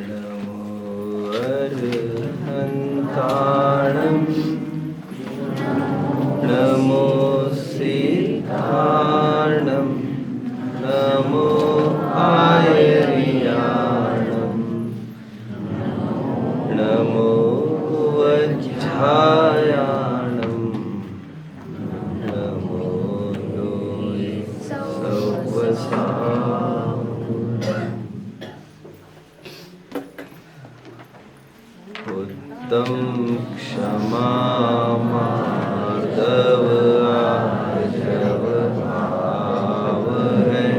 नमो अरहन्ताणं नमो सिद्धाणं नमो आयर्याणं नमो वज्रायाणं नमो योनि सवसा उत्तम क्षमा माधव आजव भाव है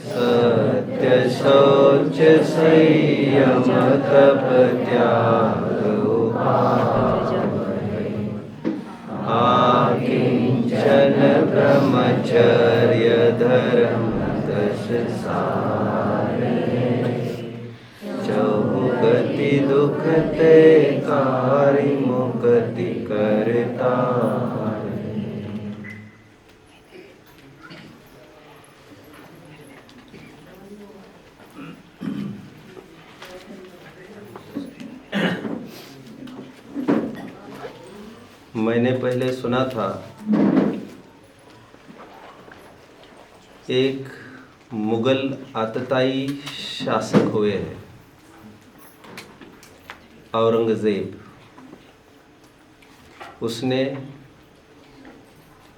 सत्य शौच संयम तप त्याग उपाय आकिंचन ब्रह्मचर्य धर्म दश सारे गति दुख ते कारी मुक्ति करता। मैंने पहले सुना था एक मुगल आतताई शासक हुए हैं औरंगज़ेब। उसने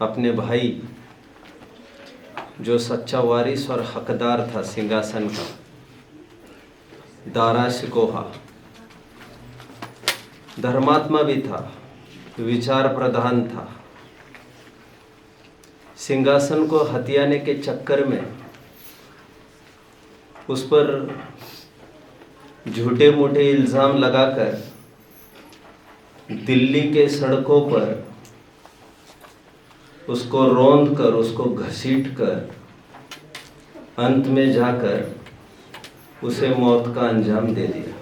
अपने भाई जो सच्चा वारिस और हकदार था सिंहासन का, दारा शिकोहा, धर्मात्मा भी था, विचार प्रधान था, सिंहासन को हथियाने के चक्कर में उस पर झूठे मूठे इल्ज़ाम लगाकर दिल्ली के सड़कों पर उसको रौंद कर, उसको घसीट कर अंत में जाकर उसे मौत का अंजाम दे दिया।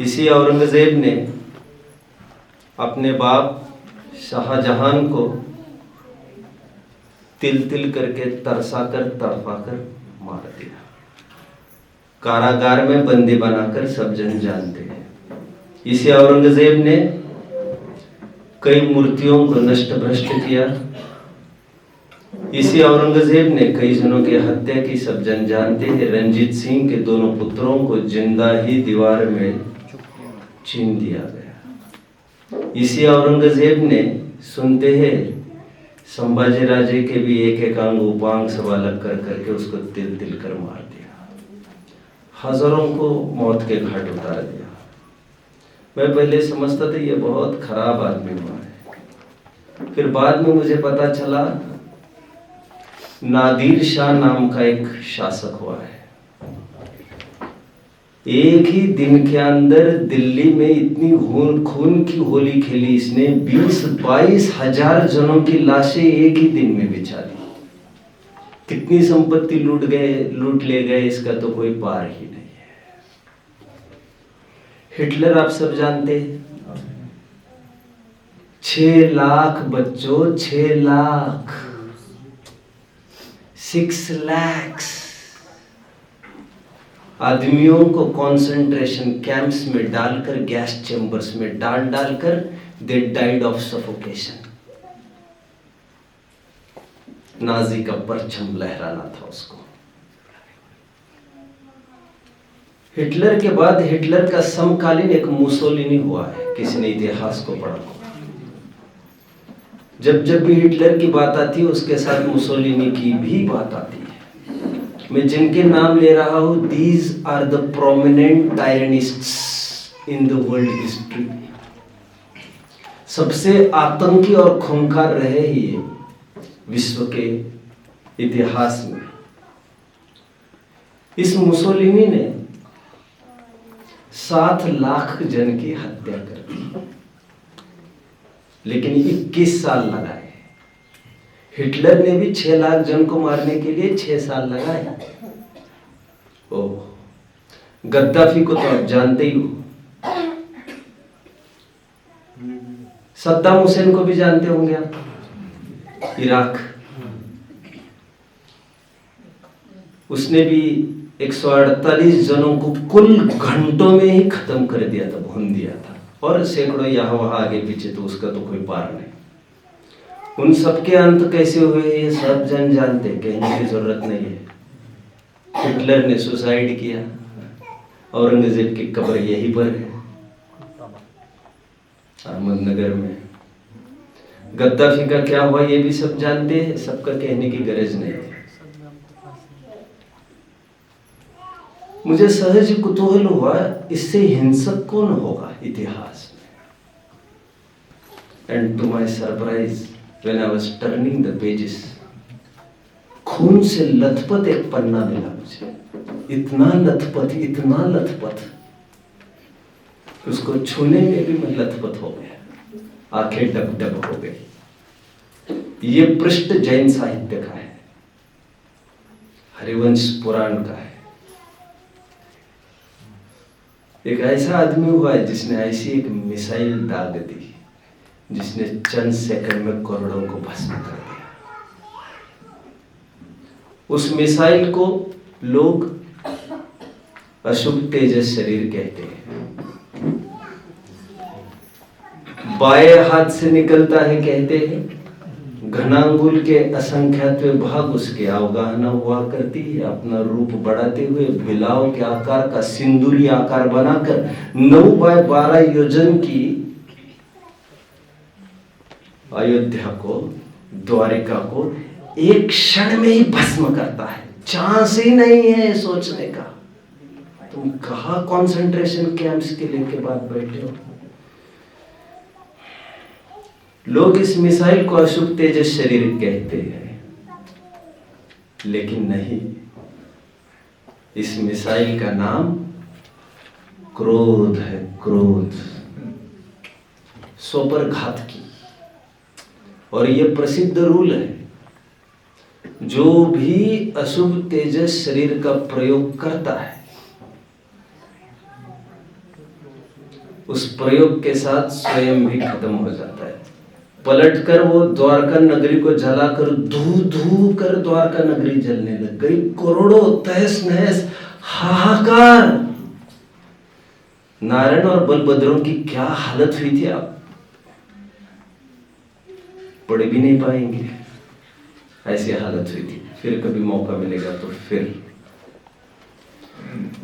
इसी औरंगज़ेब ने अपने बाप शाहजहां को तिल तिल करके तरसा कर तड़पा कर मार दिया। कारागार में बंदी बनाकर सब जन जानते हैं। इसी औरंगज़ेब ने कई मूर्तियों को नष्ट भ्रष्ट किया। इसी औरंगज़ेब ने कई जनों की हत्या की, सब जन जानते हैं। रंजीत सिंह के दोनों पुत्रों को जिंदा ही दीवार में चीन दिया गया। इसी औरंगज़ेब ने, सुनते हैं, संभाजी राजे के भी एक एक अंग उपांग सब अलग कर करके उसको तिल तिल कर मार दिया। हजारों को मौत के घाट उतार दिया। मैं पहले समझता था ये बहुत खराब आदमी हुआ है, फिर बाद में मुझे पता चला नादिर शाह नाम का एक शासक हुआ है। एक ही दिन के अंदर दिल्ली में इतनी खून की होली खेली इसने, 20-22 हजार जनों की लाशें एक ही दिन में बिछा दी। कितनी संपत्ति लूट ले गए, इसका तो कोई पार ही नहीं है। हिटलर आप सब जानते हैं, 6 लाख बच्चों, 6 लाख, 6 लाख आदमियों को कंसंट्रेशन कैंप्स में डालकर, गैस चैम्बर्स में डालकर they died of suffocation. Nazi का परचम लहराना था उसको। हिटलर के बाद हिटलर का समकालीन एक मुसोलिनी हुआ है। किसी ने इतिहास को पढ़ा होगा, जब भी हिटलर की बात आती है उसके साथ मुसोलिनी की भी बात आती है। मैं जिनके नाम ले रहा हूं, these are the prominent terrorists in the world history. सबसे आतंकी और खूंखार रहे ही विश्व के इतिहास में। इस मुसोलिनी ने 7 लाख जन की हत्या कर दी, लेकिन 21 साल लगाए। हिटलर ने भी 6 लाख जन को मारने के लिए 6 साल लगाए। ओह, गद्दाफी को तो आप जानते ही हो, सद्दाम हुसैन को भी जानते होंगे आप, इराक। उसने भी 148 जनों को कुल घंटों में ही खत्म कर दिया था, भून दिया था, और सैकड़ों यहाँ वहां आगे पीछे, तो उसका तो कोई पार नहीं। उन सबके अंत कैसे हुए ये सब जन जानते, कहने की जरूरत नहीं है। हिटलर ने सुसाइड किया, औरंगजेब की कब्र यहीं पर है अहमदनगर में। गद्दाफी का क्या हुआ ये भी सब जानते हैं, सबका कहने की गरज नहीं है। मुझे सहज कुतूहल हुआ, इससे हिंसक कौन होगा इतिहास में। And to my surprise when I was turning the pages, खून से लथपथ एक पन्ना मिला मुझे, इतना लथपथ, उसको छूने में भी मैं लथपथ हो गया, आंखें डब हो गई। ये पृष्ठ जैन साहित्य का है, हरिवंश पुराण का है। एक ऐसा आदमी हुआ है जिसने ऐसी एक मिसाइल दाग दी, जिसने चंद सेकंड में करोड़ों को भस्म कर दिया। उस मिसाइल को लोग अशुभ तेजस शरीर कहते हैं। बाएं हाथ से निकलता है कहते हैं, घनांगुल के असंख्यात भाग उसके अवगाहना हुआ करती है, अपना रूप बढ़ाते हुए बिलाव के आकार का सिंदूरी आकार बनाकर 9 बाय 12 योजन की अयोध्या को, द्वारिका को एक क्षण में ही भस्म करता है। चांस ही नहीं है सोचने का। तुम कहां कंसंट्रेशन कैंप्स के लेके बात बैठे हो। लोग इस मिसाइल को अशुभ तेजस शरीर कहते हैं, लेकिन नहीं, इस मिसाइल का नाम क्रोध है। क्रोध सो पर घात की। और यह प्रसिद्ध रूल है, जो भी अशुभ तेजस शरीर का प्रयोग करता है, उस प्रयोग के साथ स्वयं भी खत्म हो जाता है। पलटकर वो द्वारका नगरी को जलाकर धू धू कर द्वारका नगरी जलने लग गई। करोड़ों तहस नहस, हाहाकार। नारायण और बलभद्रों की क्या हालत हुई थी, आप पढ़ भी नहीं पाएंगे, ऐसी हालत हुई थी। फिर कभी मौका मिलेगा तो फिर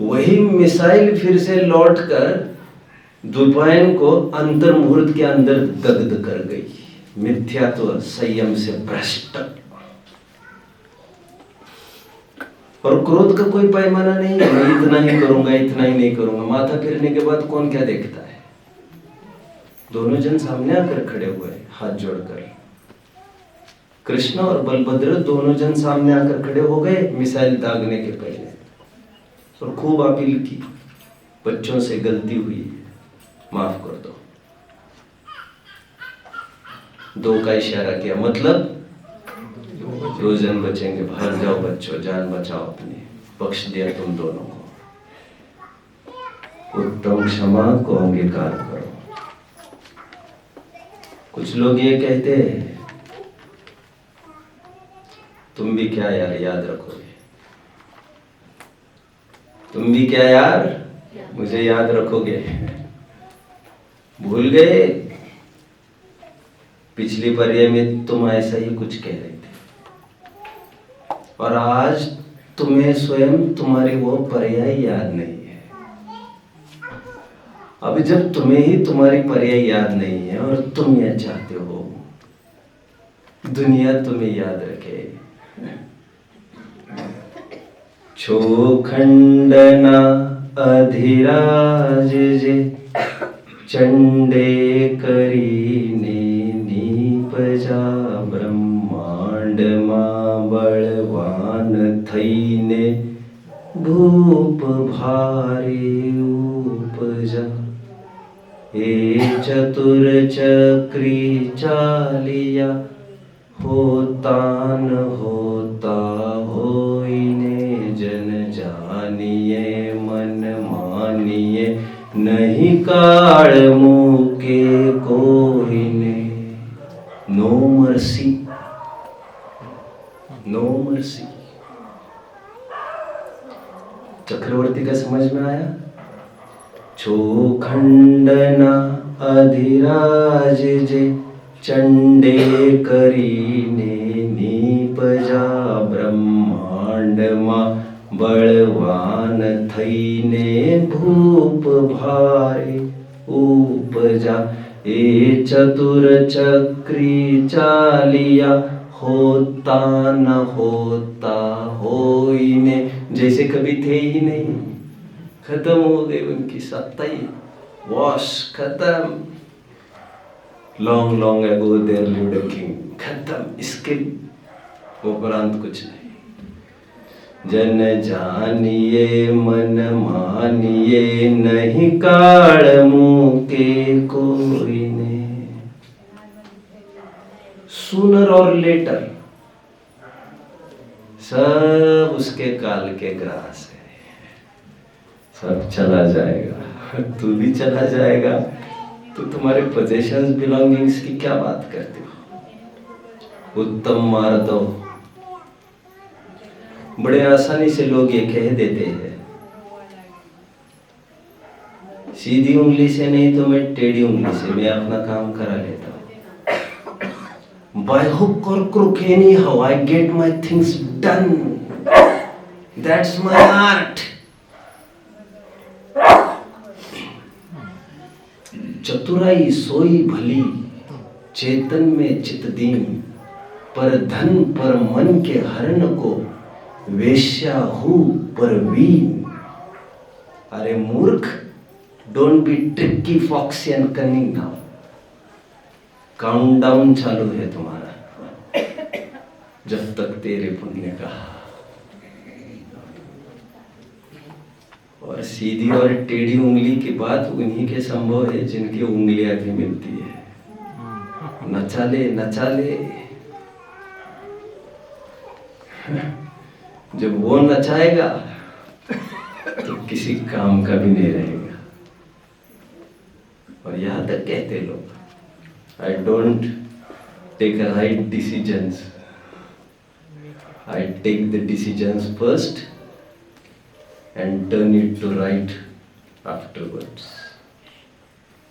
वही मिसाइल फिर से लौटकर द्विपायन को अंतर मुहूर्त के अंदर दग्ध कर गई। मिथ्यात्व संयम से भ्रष्ट। और क्रोध का कोई पैमाना नहीं है, मैं इतना ही करूंगा, इतना ही नहीं करूंगा। माथा फिरने के बाद कौन क्या देखता है। दोनों जन सामने आकर खड़े हुए हाथ जोड़कर, कृष्ण और बलभद्र दोनों जन सामने आकर खड़े हो गए मिसाइल दागने के पहले, और खूब अपील की, बच्चों से गलती हुई, माफ कर दो। 2 का इशारा किया, मतलब 2 जन बचेंगे, भाग जाओ बच्चों, जान बचाओ अपनी, बख्श दिया तुम दोनों को। उत्तम क्षमा को अंगीकार करो। कुछ लोग ये कहते हैं, तुम भी क्या यार याद रखोगे, तुम भी क्या यार मुझे याद रखोगे। भूल गए पिछली पर्याय में तुम ऐसा ही कुछ कह रहे थे, और आज तुम्हें स्वयं तुम्हारी वो पर्याय याद नहीं है। अब जब तुम्हें ही तुम्हारी पर्याय याद नहीं है और तुम यह चाहते हो दुनिया तुम्हें याद रखे, छोखंडना अधिराज जे चंडे करीने निपजा, ब्रह्मांड मां बलवान थईने भूप भारी उपजा। हे चतुर चक्री चालिया, होता न होता होइने, जन जानिए मन मानिए, नहीं काल मुके कोइने। No mercy, no mercy. चक्रवर्ती का समझ में आया? छो-खंडना अधिराज जे, चंडे करीने निपजा, ब्रह्मांड मा बलवान थईने भूप भारे उपजा, ए चतुर चक्री चालिया, होता न होता होइने, जैसे कभी थे ही नहीं, खत्म हो गई उनकी सत्ता ही, वॉश खत्म। Long long ago there lived a king, खत्म, इसके उपरांत कुछ नहीं। जन जानिए मन मानिए, नहीं काल मुके कोई ने। सूनर और लेटर सब उसके काल के ग्रास है, सब चला जाएगा, तू भी चला जाएगा। तो तुम्हारे पोजेशंस बिलोंगिंग्स की क्या बात करते हो? उत्तम मार्दव, बड़े आसानी से लोग ये कह देते हैं, सीधी उंगली से नहीं तो मैं टेढ़ी उंगली से मैं अपना काम करा लेता हूं। बाय हुक और crook anyhow I get my things done, that's my art. चतुराई सोई भली, चेतन में चित दीन, पर धन पर मन के हरण को, वेश्या हूं परवीन। अरे मूर्ख, don't be tricky foxy and cunning now. Countdown चालू है तुम्हारा, जब तक तेरे पुण्य का। और सीधी और टेढ़ी उंगली की बात उन्हीं के संभव है जिनकी उंगलियां भी मिलती है। नचा ले नचा ले, जब वो नचाएगा तो किसी काम का भी नहीं रहेगा। और यहां तक कहते लोग, I don't take right decisions, I take the decisions first and turn it to right afterwards.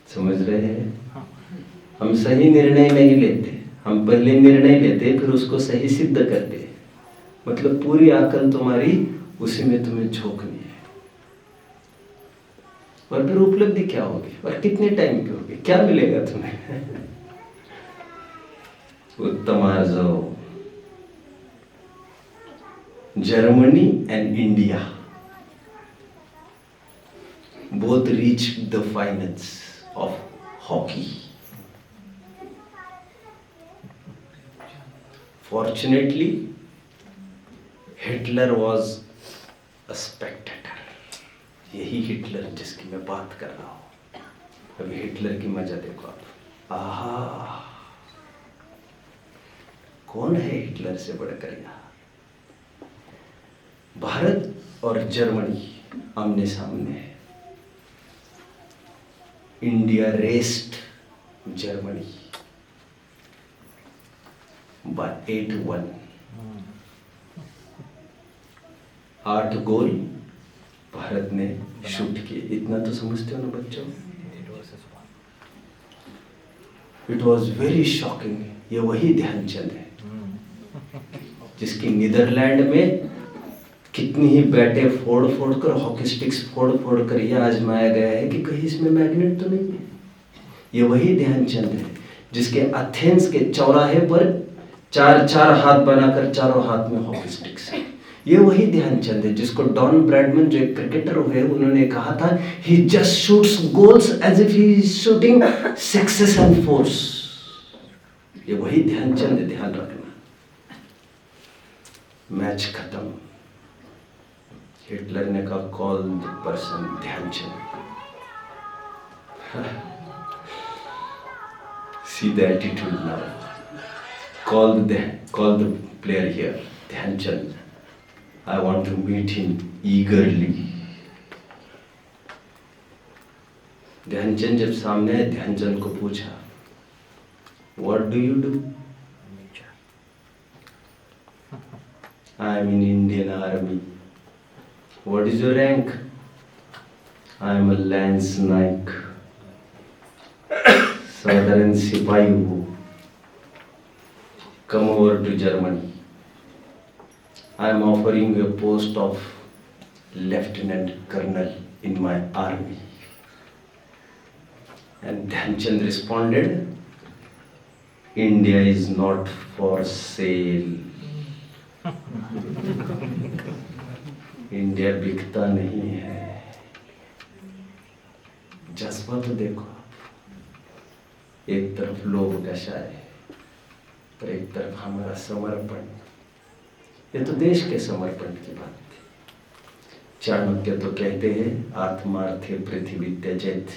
समझ रहे हैं? हम सही निर्णय नहीं लेते, हम पहले निर्णय लेते फिर उसको सही सिद्ध करते। मतलब पूरी अकल तुम्हारी उसी में तुम्हें झोंकनी है। और फिर उपलब्धि क्या होगी और कितने टाइम की होगी, क्या मिलेगा तुम्हें? उत्तमार्जव, Germany and India both reached the finals of hockey. Fortunately, Hitler was a spectator. यही हिटलर जिसकी मैं बात कर रहा हूं। अभी हिटलर की मजा देखो आप। आहा, कौन है हिटलर से बढ़कर यहाँ? भारत और जर्मनी आमने सामने है। India rest Germany by 8-1। 8 गोल भारत ने शूट किए। इतना तो समझते हो ना बच्चों? It was very shocking. ये वही ध्यानचंद है जिसकी नीदरलैंड में कितनी ही बैटे फोड़ फोड़ कर, हॉकी स्टिक्स फोड़ फोड़ कर यह आजमाया गया है कि कहीं इसमें मैग्नेट तो नहीं है। ये वही ध्यानचंद है जिसके एथेंस के चौराहे पर 4-4 हाथ बनाकर चारों हाथ में हॉकी स्टिक्स है। ये वही ध्यानचंद है जिसको डॉन ब्रैडमैन जो एक क्रिकेटर हुए उन्होंने कहा था, he just shoots goals as if he is shooting success and force. ये वही ध्यानचंद है, ध्यान रखना। मैच खत्म, हिटलर ने कहा call the person Dhyan Chand. See the attitude now, call the player here, Dhyanchand. I want to meet him eagerly. Dhyan Chand जब सामने आए, ध्यानचंद को पूछा, What do you do? I am in Indian Army. What is your rank? I am a lance नायक, साधारण सिपाही हूँ. Come over to Germany. I am offering you a post of lieutenant colonel in my army. And Dhyanchand responded, India is not for sale. India बिकता नहीं है. जज्बा तो देखो आप, एक तरफ लोभ नशा है और एक तरफ हमारा समर्पण. ये तो देश के समर्पण की बात थी. चाणक्य तो कहते हैं आत्मार्थे पृथ्वी त्यजेत.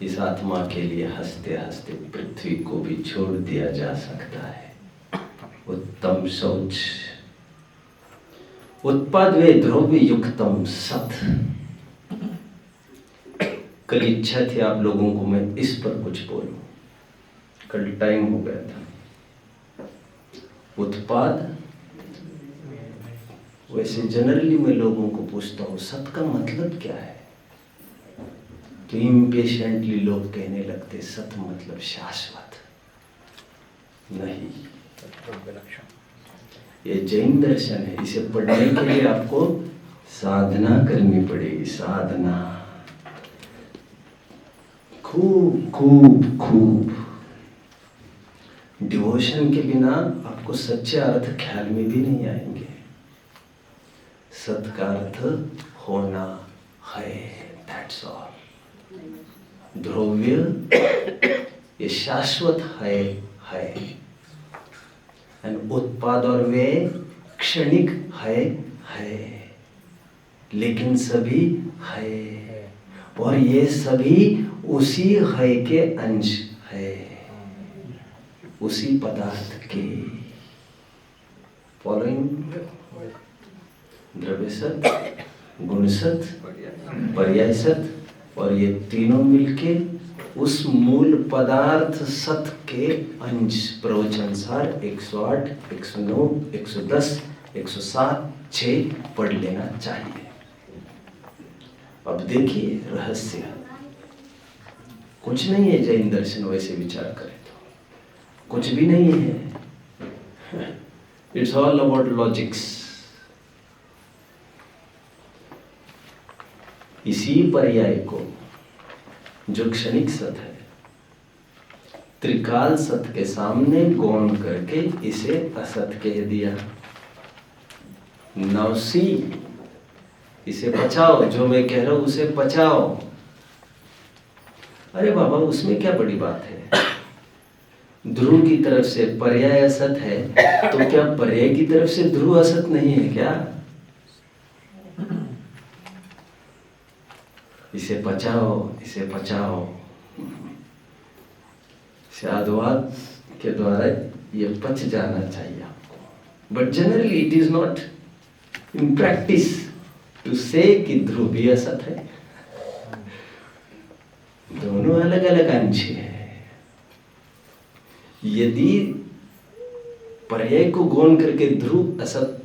इस आत्मा के लिए हंसते हंसते पृथ्वी को भी छोड़ दिया जा सकता है. उत्तम शौच उत्पाद वे द्रव्य युक्तम सत. कल इच्छा थी आप लोगों को मैं इस पर कुछ बोलूं, कल टाइम हो गया था. उत्पाद, वैसे जनरली मैं लोगों को पूछता हूं सत का मतलब क्या है, तो इम्पेशेंटली लोग कहने लगते सत मतलब शाश्वत. नहीं, ये जैन दर्शन है. इसे पढ़ने के लिए आपको साधना करनी पड़ेगी. साधना खूब खूब खूब. डिवोशन के बिना आपको सच्चे अर्थ ख्याल में भी नहीं आएंगे. सत का अर्थ होना है, दैट्स ऑल. द्रव्य ये शाश्वत है एंड उत्पाद और वे क्षणिक है लेकिन सभी है और ये सभी उसी है के अंश है, उसी पदार्थ के. फॉलोइंग द्रव्य सत, गुण सत, पर्याय सत, और ये तीनों मिलके उस मूल पदार्थ सत के अंश. प्रवचनसार 108, 109, 110, 107, 6 पढ़ लेना चाहिए. अब देखिए रहस्य कुछ नहीं है. जैन दर्शन वैसे विचार करें तो कुछ भी नहीं है. It's all about logics. इसी पर्याय को जो क्षणिक सत है त्रिकाल सत के सामने गौण करके इसे असत कह दिया. नवसी, इसे बचाओ. जो मैं कह रहा हूं उसे बचाओ. अरे बाबा उसमें क्या बड़ी बात है. ध्रुव की तरफ से पर्याय असत है तो क्या पर्याय की तरफ से ध्रुव असत नहीं है क्या? इसे बचाओ, इसे बचाओ. साधुवाद के द्वारा ये पच जाना चाहिए आपको. But generally it is not in practice to say कि ध्रुव भी असत है. दोनों अलग अलग अंश है. यदि पर्याय को गौण करके ध्रुव असत,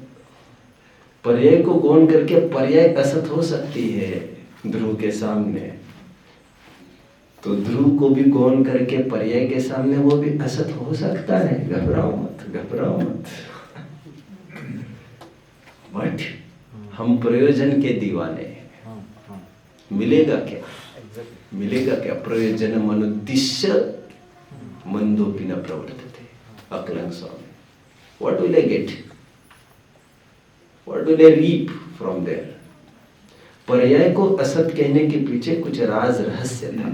पर्याय को गौण करके पर्याय असत हो सकती है ध्रुव के सामने, तो ध्रुव को भी गौण करके पर्याय के सामने वो भी असत हो सकता है. घबराओ मत, घबराओ मत. बट हम प्रयोजन के दीवाने हैं. मिलेगा क्या? मिलेगा क्या? प्रयोजन मनुद्दिश्य मंदोपि न प्रवर्तते. अकलंग स्वामी. What will I get? What will I reap from there? पर्याय को असत कहने के पीछे कुछ राज रहस्य था.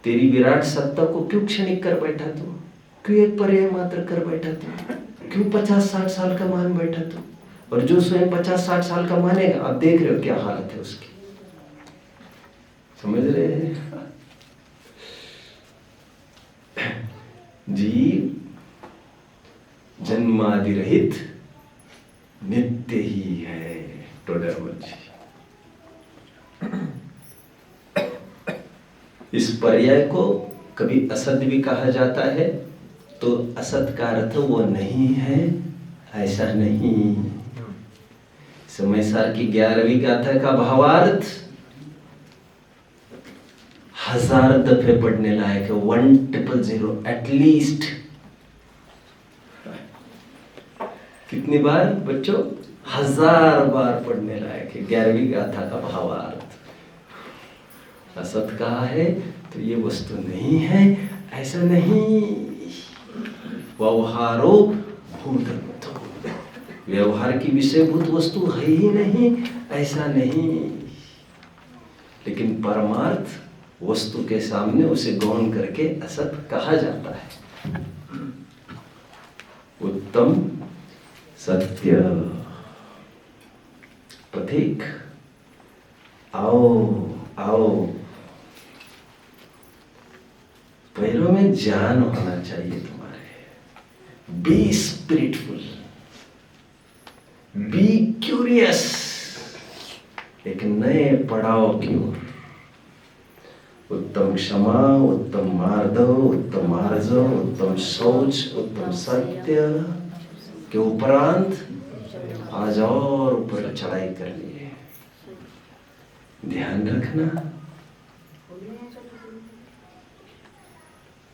तेरी विराट सत्ता को क्यों क्षणिक कर बैठा तू? क्यों एक पर्याय मात्र कर बैठा तू? क्यों 50-60 साल का मान बैठा तू? और जो स्वयं 50-60 साल का मानेगा, आप देख रहे हो क्या हालत है उसकी. समझ रहे हैं? जीव जन्मादि रहित नित्य ही है. टोडरमल जी. इस पर्याय को कभी असत भी कहा जाता है, तो असत का अर्थ वो नहीं है ऐसा नहीं। समय सार की 11वीं गाथा का भावार्थ 1000 दफे पढ़ने लायक है, 100 एटलीस्ट। कितनी बार बच्चों? 1000 बार पढ़ने लायक है 11वीं गाथा का भावार्थ। असत कहा है तो ये वस्तु नहीं है, ऐसा नहीं। व्यवहारो भूतत्व, व्यवहार की विषयभूत वस्तु है ही नहीं, ऐसा नहीं। लेकिन परमार्थ वस्तु के सामने उसे गौण करके असत कहा जाता है। उत्तम सत्य पथिक, आओ आओ। पैरों में जान होना चाहिए तुम्हारे। बी स्पिरिटफुल, बी क्यूरियस, एक नए पड़ाव की ओर। उत्तम क्षमा, उत्तम मार्दव, उत्तम आर्जव, उत्तम शौच, उत्तम सत्य के उपरांत आज और ऊपर चढ़ाई कर ली है। ध्यान रखना,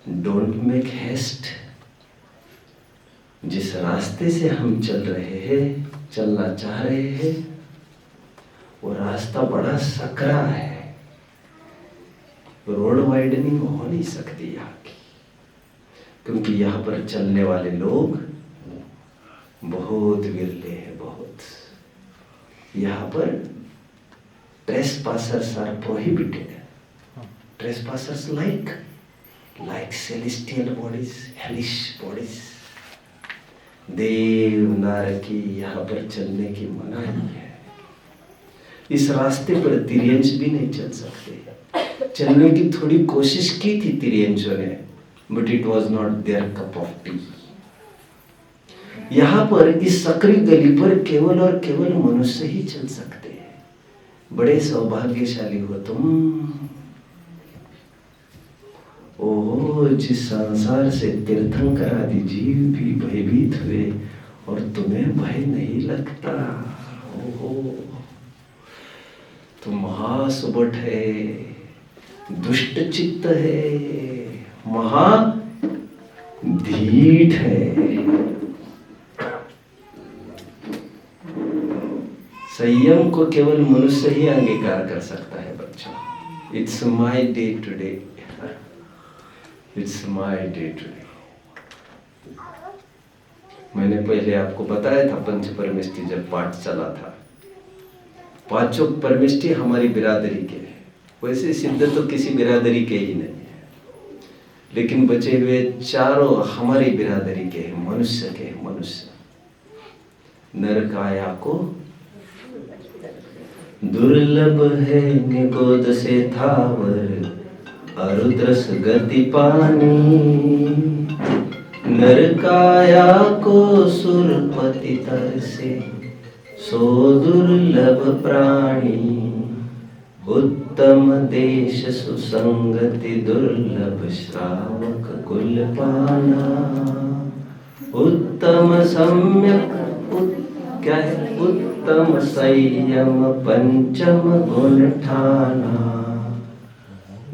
डोंट मेक हेस्ट। जिस रास्ते से हम चल रहे हैं, चलना चाह रहे हैं, वो रास्ता बड़ा सकरा है। रोड वाइडनिंग हो नहीं सकती यहाँ की, क्योंकि यहाँ पर चलने वाले लोग बहुत विरले हैं, बहुत। यहाँ पर trespassers are prohibited. Trespassers like celestial bodies, hellish bodies, देव नारकी यहाँ पर चलने की मनाही है। इस रास्ते पर तिर्यंच भी नहीं चल सकते। चलने की थोड़ी कोशिश की थी तिर्यंचों ने, but it was not their cup of tea. यहाँ पर इस सकरी गली पर केवल और केवल मनुष्य ही चल सकते हैं। बड़े सौभाग्यशाली हो तुम। ओह, जिस संसार से तीर्थंकर आदि जीव भी भयभीत हुए और तुम्हें भय नहीं लगता। ओह, तुम महासुबट है, दुष्ट चित्त है, महा धीठ है। संयम को केवल मनुष्य ही अंगीकार कर सकता है बच्चों। It's my day today, it's my day today. मैंने पहले आपको बताया था पंच परमेष्टि जब पाठ चला था, पांचों परमेष्टि हमारी बिरादरी के हैं। वैसे सिद्ध तो किसी बिरादरी के ही नहीं है, लेकिन बचे हुए चारों हमारी बिरादरी के हैं, मनुष्य के हैं। मनुष्य नर काया को दुर्लभ है निगोद से थावर, अरुद्रस गति पानी। नर काया को सुरपति तर से, सो दुर्लभ प्राणी। उत्तम देश सुसंगति, दुर्लभ श्रावक कुल पाना। उत्तम सम्यक क्या है? उत्तम संयम पंचम गुण ठाना।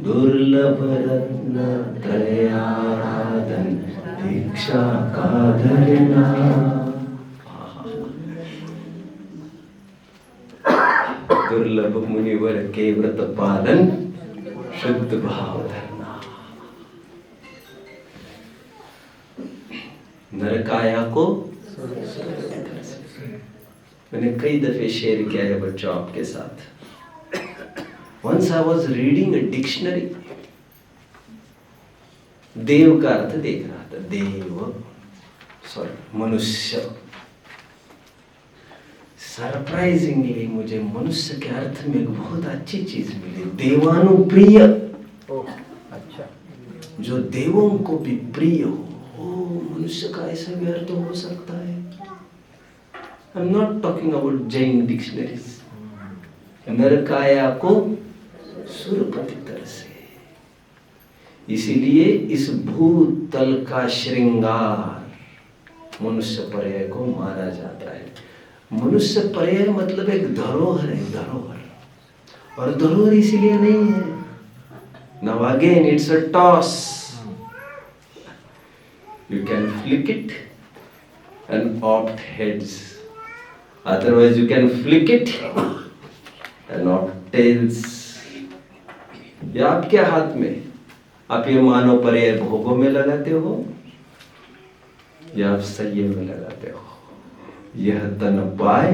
दुर्लभ रत्न त्रयाराधन, दीक्षा का धरना। दुर्लभ मुनिवर के व्रत पालन, शुद्ध भाव धरना। नरकाया को मैंने कई दफे शेयर किया है बच्चों आपके साथ। Once I was reading a dictionary, देव का अर्थ देख रहा था। देव मनुष्य। सरप्राइजिंगली मुझे मनुष्य के अर्थ में एक बहुत अच्छी चीज मिली, देवानुप्रिय। अच्छा, जो देवों को भी प्रिय हो। मनुष्य का ऐसा भी अर्थ हो सकता है। I am not talking about Jain dictionaries. नरकाया को सुरपति तर से। इसीलिए इस भूतल का श्रृंगार मनुष्य पर्याय को मारा जाता है। मनुष्य पर्याय मतलब एक धरोहर है, धरोहर। और धरोहर इसीलिए नहीं है, now again it's a toss, you can flick it and opt heads, otherwise you can flick it and opt tails। ये आपके हाथ में, आप ये मानव पर्याय भोगों में लगाते हो या आप संयम में लगाते हो। यह तन पाए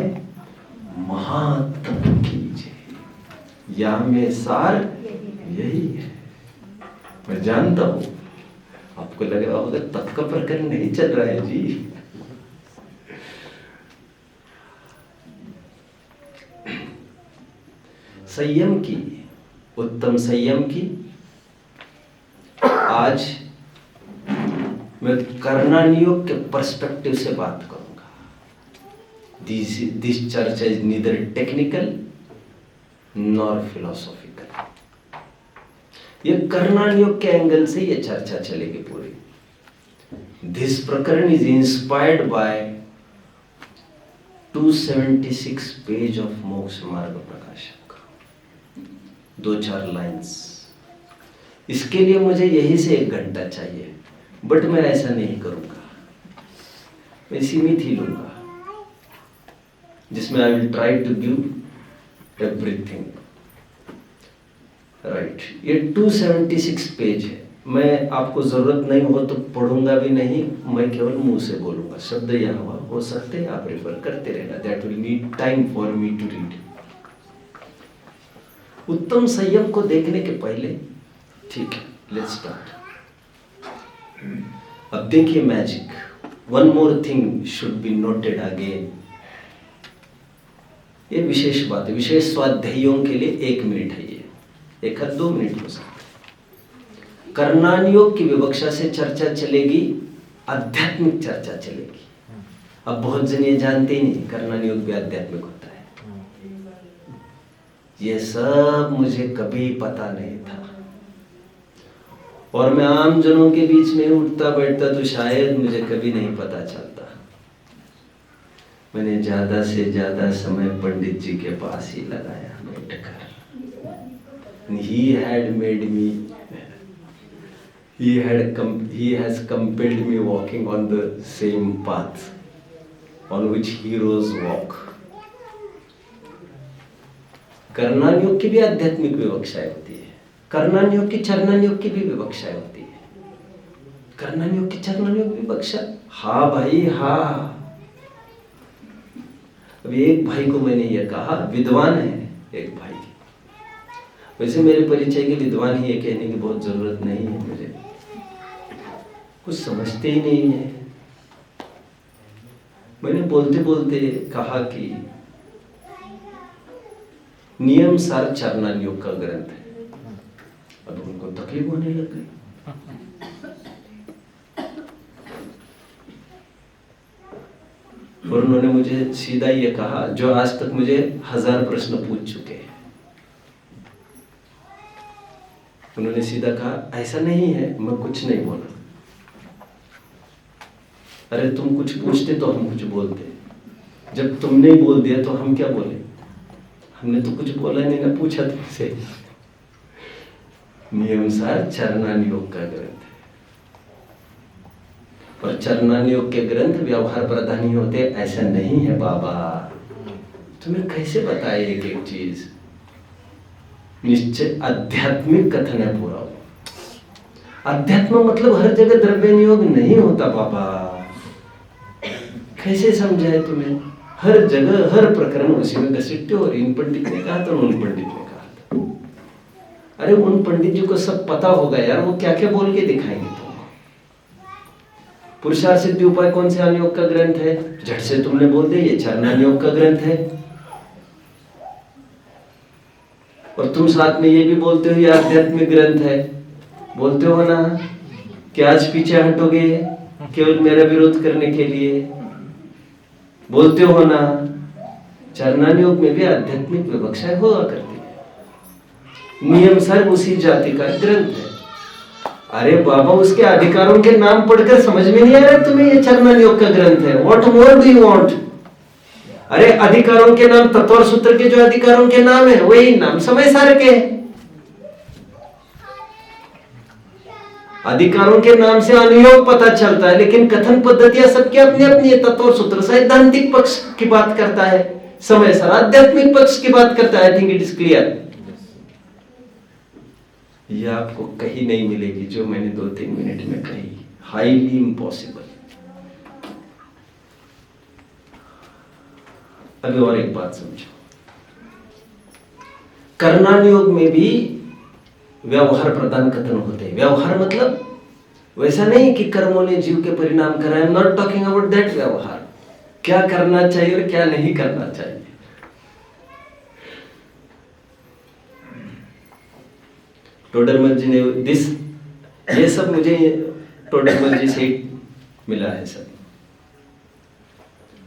महातप कीजिए, या में सार यही है। मैं जानता हूं आपको लग रहा होगा तप का प्रकरण नहीं चल रहा है जी। संयम की, उत्तम संयम की आज मैं कर्णानियोग के पर्सपेक्टिव से बात करूंगा। दिस चर्चा is neither technical nor philosophical. ये कर्णानियोग के एंगल से ये चर्चा चलेगी पूरी। दिस प्रकरण is inspired by 276 page of मोक्ष मार्ग प्रकाशक, 2-4 लाइन्स। इसके लिए मुझे यही से 1 घंटा चाहिए, बट मैं ऐसा नहीं करूंगा, मैं सीमित ही लूंगा, जिसमें I will try to give everything right. ये 276 पेज है। मैं आपको जरूरत नहीं हो तो पढ़ूंगा भी नहीं, मैं केवल मुंह से बोलूंगा। शब्द यहाँ हो सकते हैं, आप रेफर करते रहना, that will need time for me to read. उत्तम संयम को देखने के पहले, ठीक है, लेट्स स्टार्ट। अब देखिए magic, one more thing should be noted again. ये विशेष बात है, विशेष स्वाध्यायों के लिए 1 मिनट है, ये 1-2 मिनट हो सकता है। कर्णानियोग की विवक्षा से चर्चा चलेगी, आध्यात्मिक चर्चा चलेगी। अब बहुत जन ये जानते ही नहीं कर्णानियोग भी आध्यात्मिक होता है। ये सब मुझे कभी पता नहीं था, और मैं आम जनों के बीच में उठता बैठता तो शायद मुझे कभी नहीं पता चलता। मैंने ज्यादा से ज्यादा समय पंडित जी के पास ही लगाया बैठकर। He had made me, he has compelled me walking on the same path on which heroes walk। कर्णानियोग की भी आध्यात्मिक विवक्षाएं होती है, कर्णानियोग की चरणानियोग की भी विवक्षाएं होती है। कर्णानियोग की चरणानियोग विवक्षा, हाँ भाई हाँ। अभी एक भाई को मैंने ये कहा, विद्वान है एक भाई, वैसे मेरे परिचय के विद्वान ही ये कहने की बहुत जरूरत नहीं है, मुझे कुछ समझते ही नहीं है। मैंने बोलते बोलते कहा कि नियम सार चरणानियोग का ग्रंथ है। अब उनको तकलीफ होने लग गई। और उन्होंने मुझे सीधा ये कहा, जो आज तक मुझे 1000 प्रश्न पूछ चुके हैं, उन्होंने सीधा कहा ऐसा नहीं है। मैं कुछ नहीं बोला। अरे तुम कुछ पूछते तो हम कुछ बोलते, जब तुमने ही बोल दिया तो हम क्या बोले? हमने तो कुछ बोला नहीं ना, पूछा तुमसे। नियमसार चरणानियोग का ग्रंथ है, और चरणानियोग के ग्रंथ व्यवहार प्रधान ही होते, ऐसा नहीं है बाबा। तुम्हें कैसे बताए एक एक चीज? निश्चय आध्यात्मिक कथन है पूरा। अध्यात्म मतलब हर जगह द्रव्य नियोग नहीं होता बाबा। कैसे समझाए तुम्हें? हर जगह हर प्रकरण उसी में घसीटते हो। इन पंडित ने कहा था, उन पंडित ने कहा था। अरे उन पंडित जी को सब पता होगा यार, वो क्या क्या बोल के दिखाएंगे तुमको। पुरुषार्थ सिद्धि उपाय कौन से अनियोग का ग्रंथ है? झट से तुमने बोल दिया ये चरणानियोग का ग्रंथ है। और तुम साथ में ये भी बोलते हो ये आध्यात्मिक ग्रंथ है। बोलते हो ना कि आज पीछे हटोगे केवल मेरा विरोध करने के लिए। बोलते हो ना चरणानियोग में भी आध्यात्मिक विवक्षाएं हुआ करती है। नियम सार उसी जाति का ग्रंथ है। अरे बाबा, उसके अधिकारों के नाम पढ़कर समझ में नहीं आ रहा तुम्हें ये चरणान योग का ग्रंथ है? What more do you want? अरे अधिकारों के नाम, तत्व सूत्र के जो अधिकारों के नाम है वही नाम समय सार के हैं। अधिकारों के नाम से अनुयोग पता चलता है, लेकिन कथन पद्धतियां सबकी अपनी अपनी है। तत्व सूत्र सैद्धांतिक पक्ष की बात करता है, समय सार आध्यात्मिक पक्ष की बात करता है। I think it is clear. यह आपको कहीं नहीं मिलेगी जो मैंने 2-3 मिनट में कही। Highly impossible. अभी और एक बात समझो, कर्णान योग में भी व्यवहार प्रधान कथन होते हैं। व्यवहार मतलब वैसा नहीं कि कर्मों ने जीव के परिणाम कराए। आई am not talking about that व्यवहार। क्या करना चाहिए और क्या नहीं करना चाहिए। टोडरमल जी ने ये सब मुझे टोडरमल जी से मिला है सब।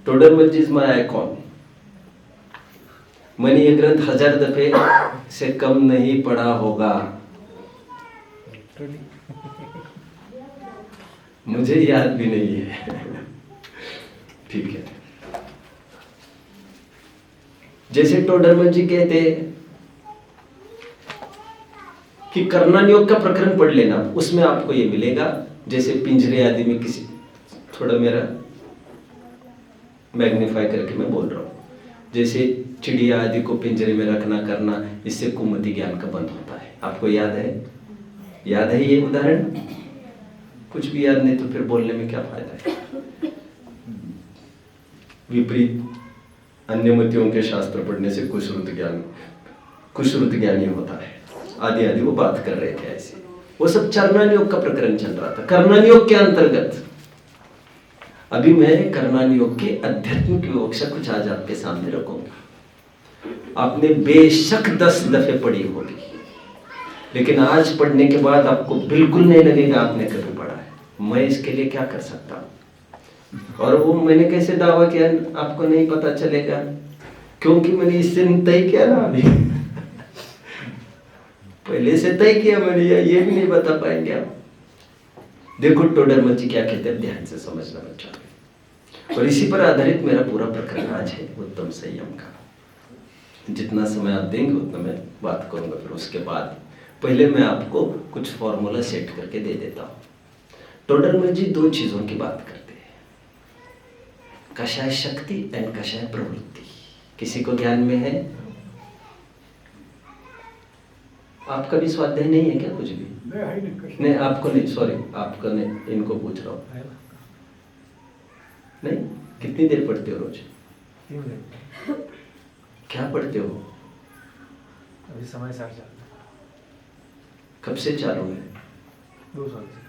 टोडरमल जी इज माय आइकॉन। मैंने ये ग्रंथ 1000 दफे से कम नहीं पढ़ा होगा। मुझे याद भी नहीं है। ठीक है। जैसे टोडरमल जी कहते हैं कि कर्णान योग का प्रकरण पढ़ लेना, उसमें आपको ये मिलेगा। जैसे पिंजरे आदि में किसी, थोड़ा मेरा मैग्नीफाई करके मैं बोल रहा हूं, जैसे चिड़िया आदि को पिंजरे में रखना करना, इससे कुमति ज्ञान का बंध होता है। आपको याद है? याद है ये उदाहरण? कुछ भी याद नहीं तो फिर बोलने में क्या फायदा है। विपरीत अन्य मतियों के शास्त्र पढ़ने से कुश्रुत ज्ञानी होता है। आदि आदि वो बात कर रहे थे ऐसे। वो सब कर्णान योग का प्रकरण चल रहा था। कर्णान योग के अंतर्गत अभी मैं कर्णान योग के आध्यात्मिक विवक्षा कुछ आज आपके सामने रखूंगा। आपने बेशक 10 दफे पढ़ी होगी, लेकिन आज पढ़ने के बाद आपको बिल्कुल नहीं लगेगा आपने कभी पढ़ा है। मैं इसके लिए क्या कर सकता हूं? और वो मैंने कैसे दावा किया आपको नहीं पता चलेगा? क्योंकि मैंने इससे तय किया ना, अभी पहले से तय किया मैंने। ये भी नहीं बता पाएंगे आप। देखो टोडरमल जी क्या कहते हैं, ध्यान से समझना बच्चा। और इसी पर आधारित मेरा पूरा प्रकरण आज है, उत्तम संयम का। जितना समय आप देंगे उतना मैं बात करूंगा। फिर उसके बाद पहले मैं आपको कुछ फॉर्मूला सेट करके दे देता हूं। टोडरमल जी 2 चीजों की बात करते हैं, कषाय शक्ति एंड कषाय प्रवृत्ति। किसी को ध्यान में है? आपका भी स्वाध्याय नहीं है क्या कुछ भी? नहीं आपको नहीं, सॉरी आपका नहीं, इनको पूछ रहा हूँ। नहीं? कितनी देर पढ़ते हो रोज? 3 मिनट। क्या पढ़ते हो? अभी समय सार चल रहा है। कब से चालू है? 2 साल से।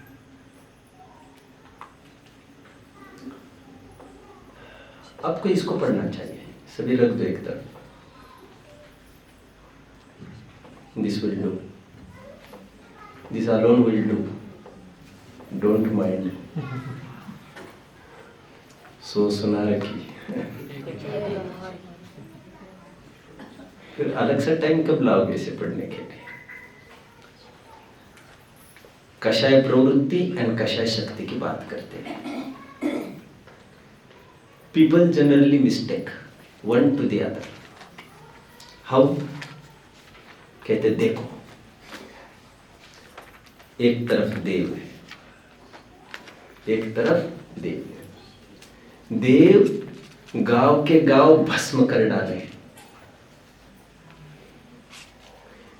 आपको इसको पढ़ना चाहिए। सभी रख दो एक तरफ। This will do. This alone will do. Don't mind. सो सुना रखी। फिर अलग सा टाइम कब लाओगे इसे पढ़ने के लिए? कषाय प्रवृत्ति एंड कषाय शक्ति की बात करते हैं। People generally mistake one to the other. How? कहते देखो, एक तरफ देव है, एक तरफ देव है। देव गांव के गांव भस्म कर डाले।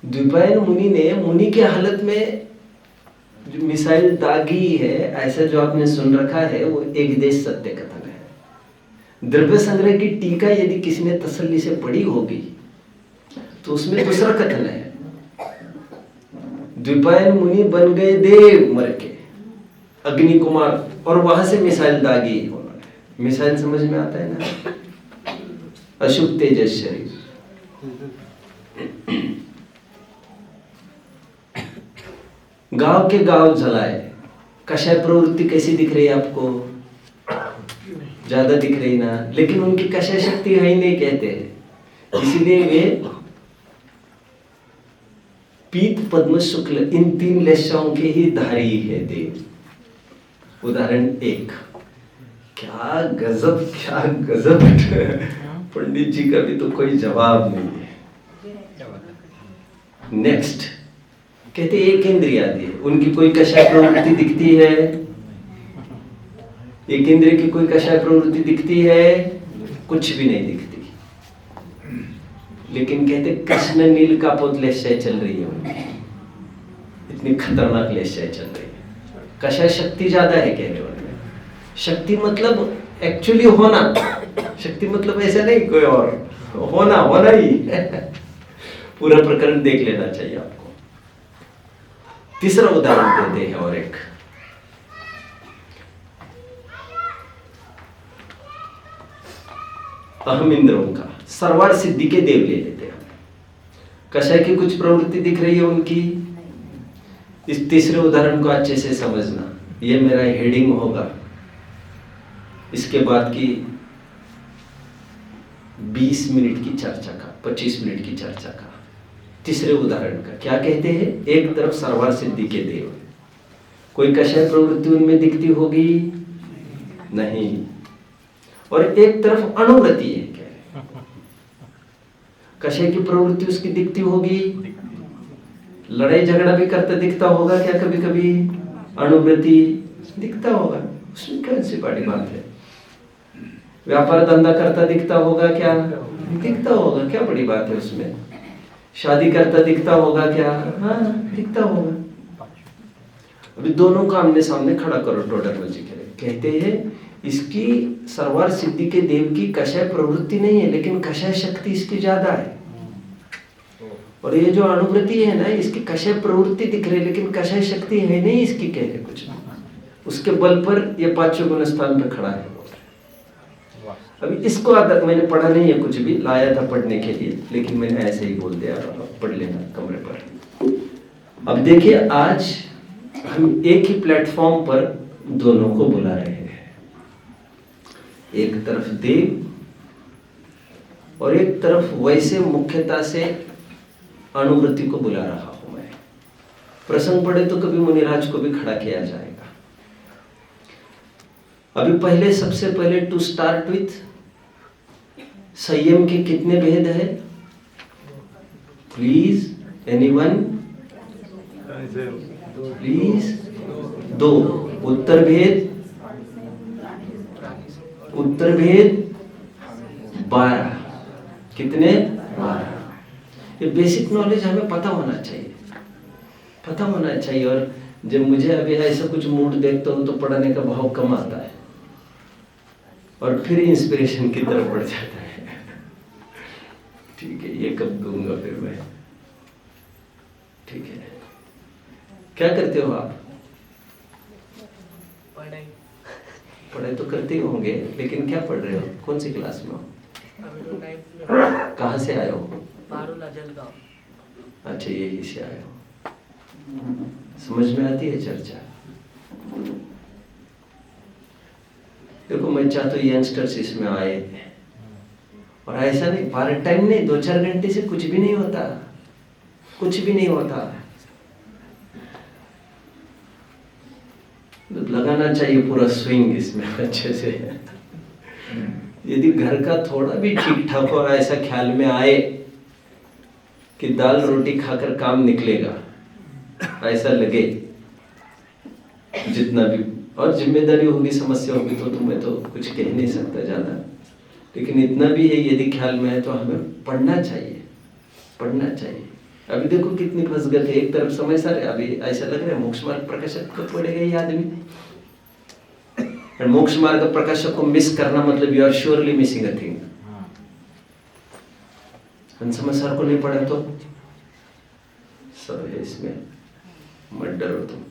द्विपायन मुनि ने, मुनि के हालत में जो मिसाइल दागी है, ऐसा जो आपने सुन रखा है, वो एक देश सत्य कथन है। द्रव्य संग्रह की टीका यदि किसी ने तसल्ली से पढ़ी होगी तो उसमें दूसरा कथन है, द्विपायन मुनि बन गए देव मर के, अग्नि कुमार, और वहां से मिसाइल दागी उन्होंने। मिसाइल समझ में आता है ना? अशुभ तेजस शरीर। गांव के गांव जलाए। कषाय प्रवृत्ति कैसी दिख रही है आपको? ज्यादा दिख रही ना, लेकिन उनकी कषाय शक्ति है ही नहीं कहते, इसीलिए वे पीत पद्म शुक्ल, इन 3 लेशाओं के ही धारी है देव। उदाहरण 1। क्या गजब, क्या गजब। पंडित जी का भी तो कोई जवाब नहीं है। नेक्स्ट कहते एक इंद्रिय आती है, उनकी कोई कषाय प्रवृत्ति दिखती है? एक इंद्रिय की कोई कषाय प्रवृत्ति दिखती है? कुछ भी नहीं दिखती। लेकिन कहते कृष्ण नील का पोत लेशाएं चल रही है उनकी, इतनी खतरनाक लेशाएं चल रही है। कषाय शक्ति ज्यादा है कहने वाले। शक्ति मतलब एक्चुअली होना, शक्ति मतलब ऐसा नहीं कोई और, होना होना ही। पूरा प्रकरण देख लेना चाहिए आपको। तीसरा उदाहरण देते हैं और एक, अहम इंद्रों का सर्वार्थ सिद्धि के देव ले लेते हैं। कषाय की कुछ प्रवृत्ति दिख रही है उनकी। इस तीसरे उदाहरण को अच्छे से समझना, ये मेरा हेडिंग होगा इसके बाद की 20 मिनट की चर्चा का, 25 मिनट की चर्चा का। तीसरे उदाहरण का क्या कहते हैं? एक तरफ सर्वार्थ सिद्धि के देव, कोई कषाय प्रवृत्ति उनमें दिखती होगी नहीं, और एक तरफ अनुव्रति है। क्या कषाय की प्रवृत्ति उसकी दिखती होगी, लड़ाई झगड़ा भी करता दिखता होगा क्या? कभी कभी अनुव्रति दिखता होगा, उसमें कौन सी बड़ी बात है? व्यापार धंधा करता दिखता होगा क्या? दिखता होगा, क्या बड़ी बात है उसमें? शादी करता दिखता होगा क्या? हाँ दिखता होगा। अभी दोनों का आमने सामने खड़ा करो टोडरमल जी कहते हैं इसकी सर्वार्थ सिद्धि के देव की कषाय प्रवृत्ति नहीं है, लेकिन कषाय शक्ति इसकी ज्यादा है। और ये जो अनुवृत्ति है ना, इसकी कषाय प्रवृत्ति दिख रही है लेकिन कषाय शक्ति है नहीं इसकी, कह रहे कुछ। उसके बल पर ये 5 गुण स्थान पे खड़ा है। अभी इसको मैंने पढ़ा नहीं है, कुछ भी लाया था पढ़ने के लिए, लेकिन मैंने ऐसे ही बोल दिया पढ़ लेना कमरे पर। अब देखिए आज हम एक ही प्लेटफॉर्म पर दोनों को बुला रहे हैं, एक तरफ देव और एक तरफ वैसे मुख्यता से अनुवृत्ति को बुला रहा हूं मैं। प्रसंग पड़े तो कभी मुनिराज को भी खड़ा किया जाएगा। अभी पहले सबसे पहले टू स्टार्ट विथ, संयम के कितने भेद है? Please anyone, please 2। उत्तर भेद, उत्तर भेद 12। कितने? 12। ये बेसिक नॉलेज हमें पता होना चाहिए, पता होना चाहिए। और जब मुझे अभी ऐसा कुछ मूड देखता हूँ तो पढ़ने का भाव कम आता है और फिर इंस्पिरेशन की तरफ बढ़ जाता है। ठीक है, ये कब दूंगा फिर मैं? ठीक है, क्या करते हो आप? पढ़ाई। पढ़ाई तो करते ही होंगे, लेकिन क्या पढ़ रहे हो? कौन सी क्लास में हो? कहाँ से आए हो? पारुला जलगांव। अच्छा, यही से आए हो। समझ में आती है चर्चा? देखो मैं चाहता हूँ यंगस्टर्स इसमें आए, और ऐसा नहीं पार्ट टाइम नहीं, 2-4 घंटे से कुछ भी नहीं होता, कुछ भी नहीं होता। लगाना चाहिए पूरा स्विंग इसमें अच्छे से। यदि घर का थोड़ा भी ठीक ठाक और ऐसा ख्याल में आए कि दाल रोटी खाकर काम निकलेगा, ऐसा लगे जितना भी, और जिम्मेदारी होगी, समस्या होगी तो मैं तो कुछ कह नहीं सकता ज्यादा, लेकिन इतना भी है यदि ख्याल में है तो हमें पढ़ना चाहिए, पढ़ना चाहिए। अभी देखो कितनी फसगत है, एक तरफ समय सारे, अभी ऐसा लग रहा है मोक्ष मार्ग प्रकाशक को पढ़ेगा ये आदमी, और मोक्ष मार्ग प्रकाशक को मिस करना मतलब you are surely missing a thing. समाचार को नहीं पढ़ा तो सब है इसमें, मत डरो तुम,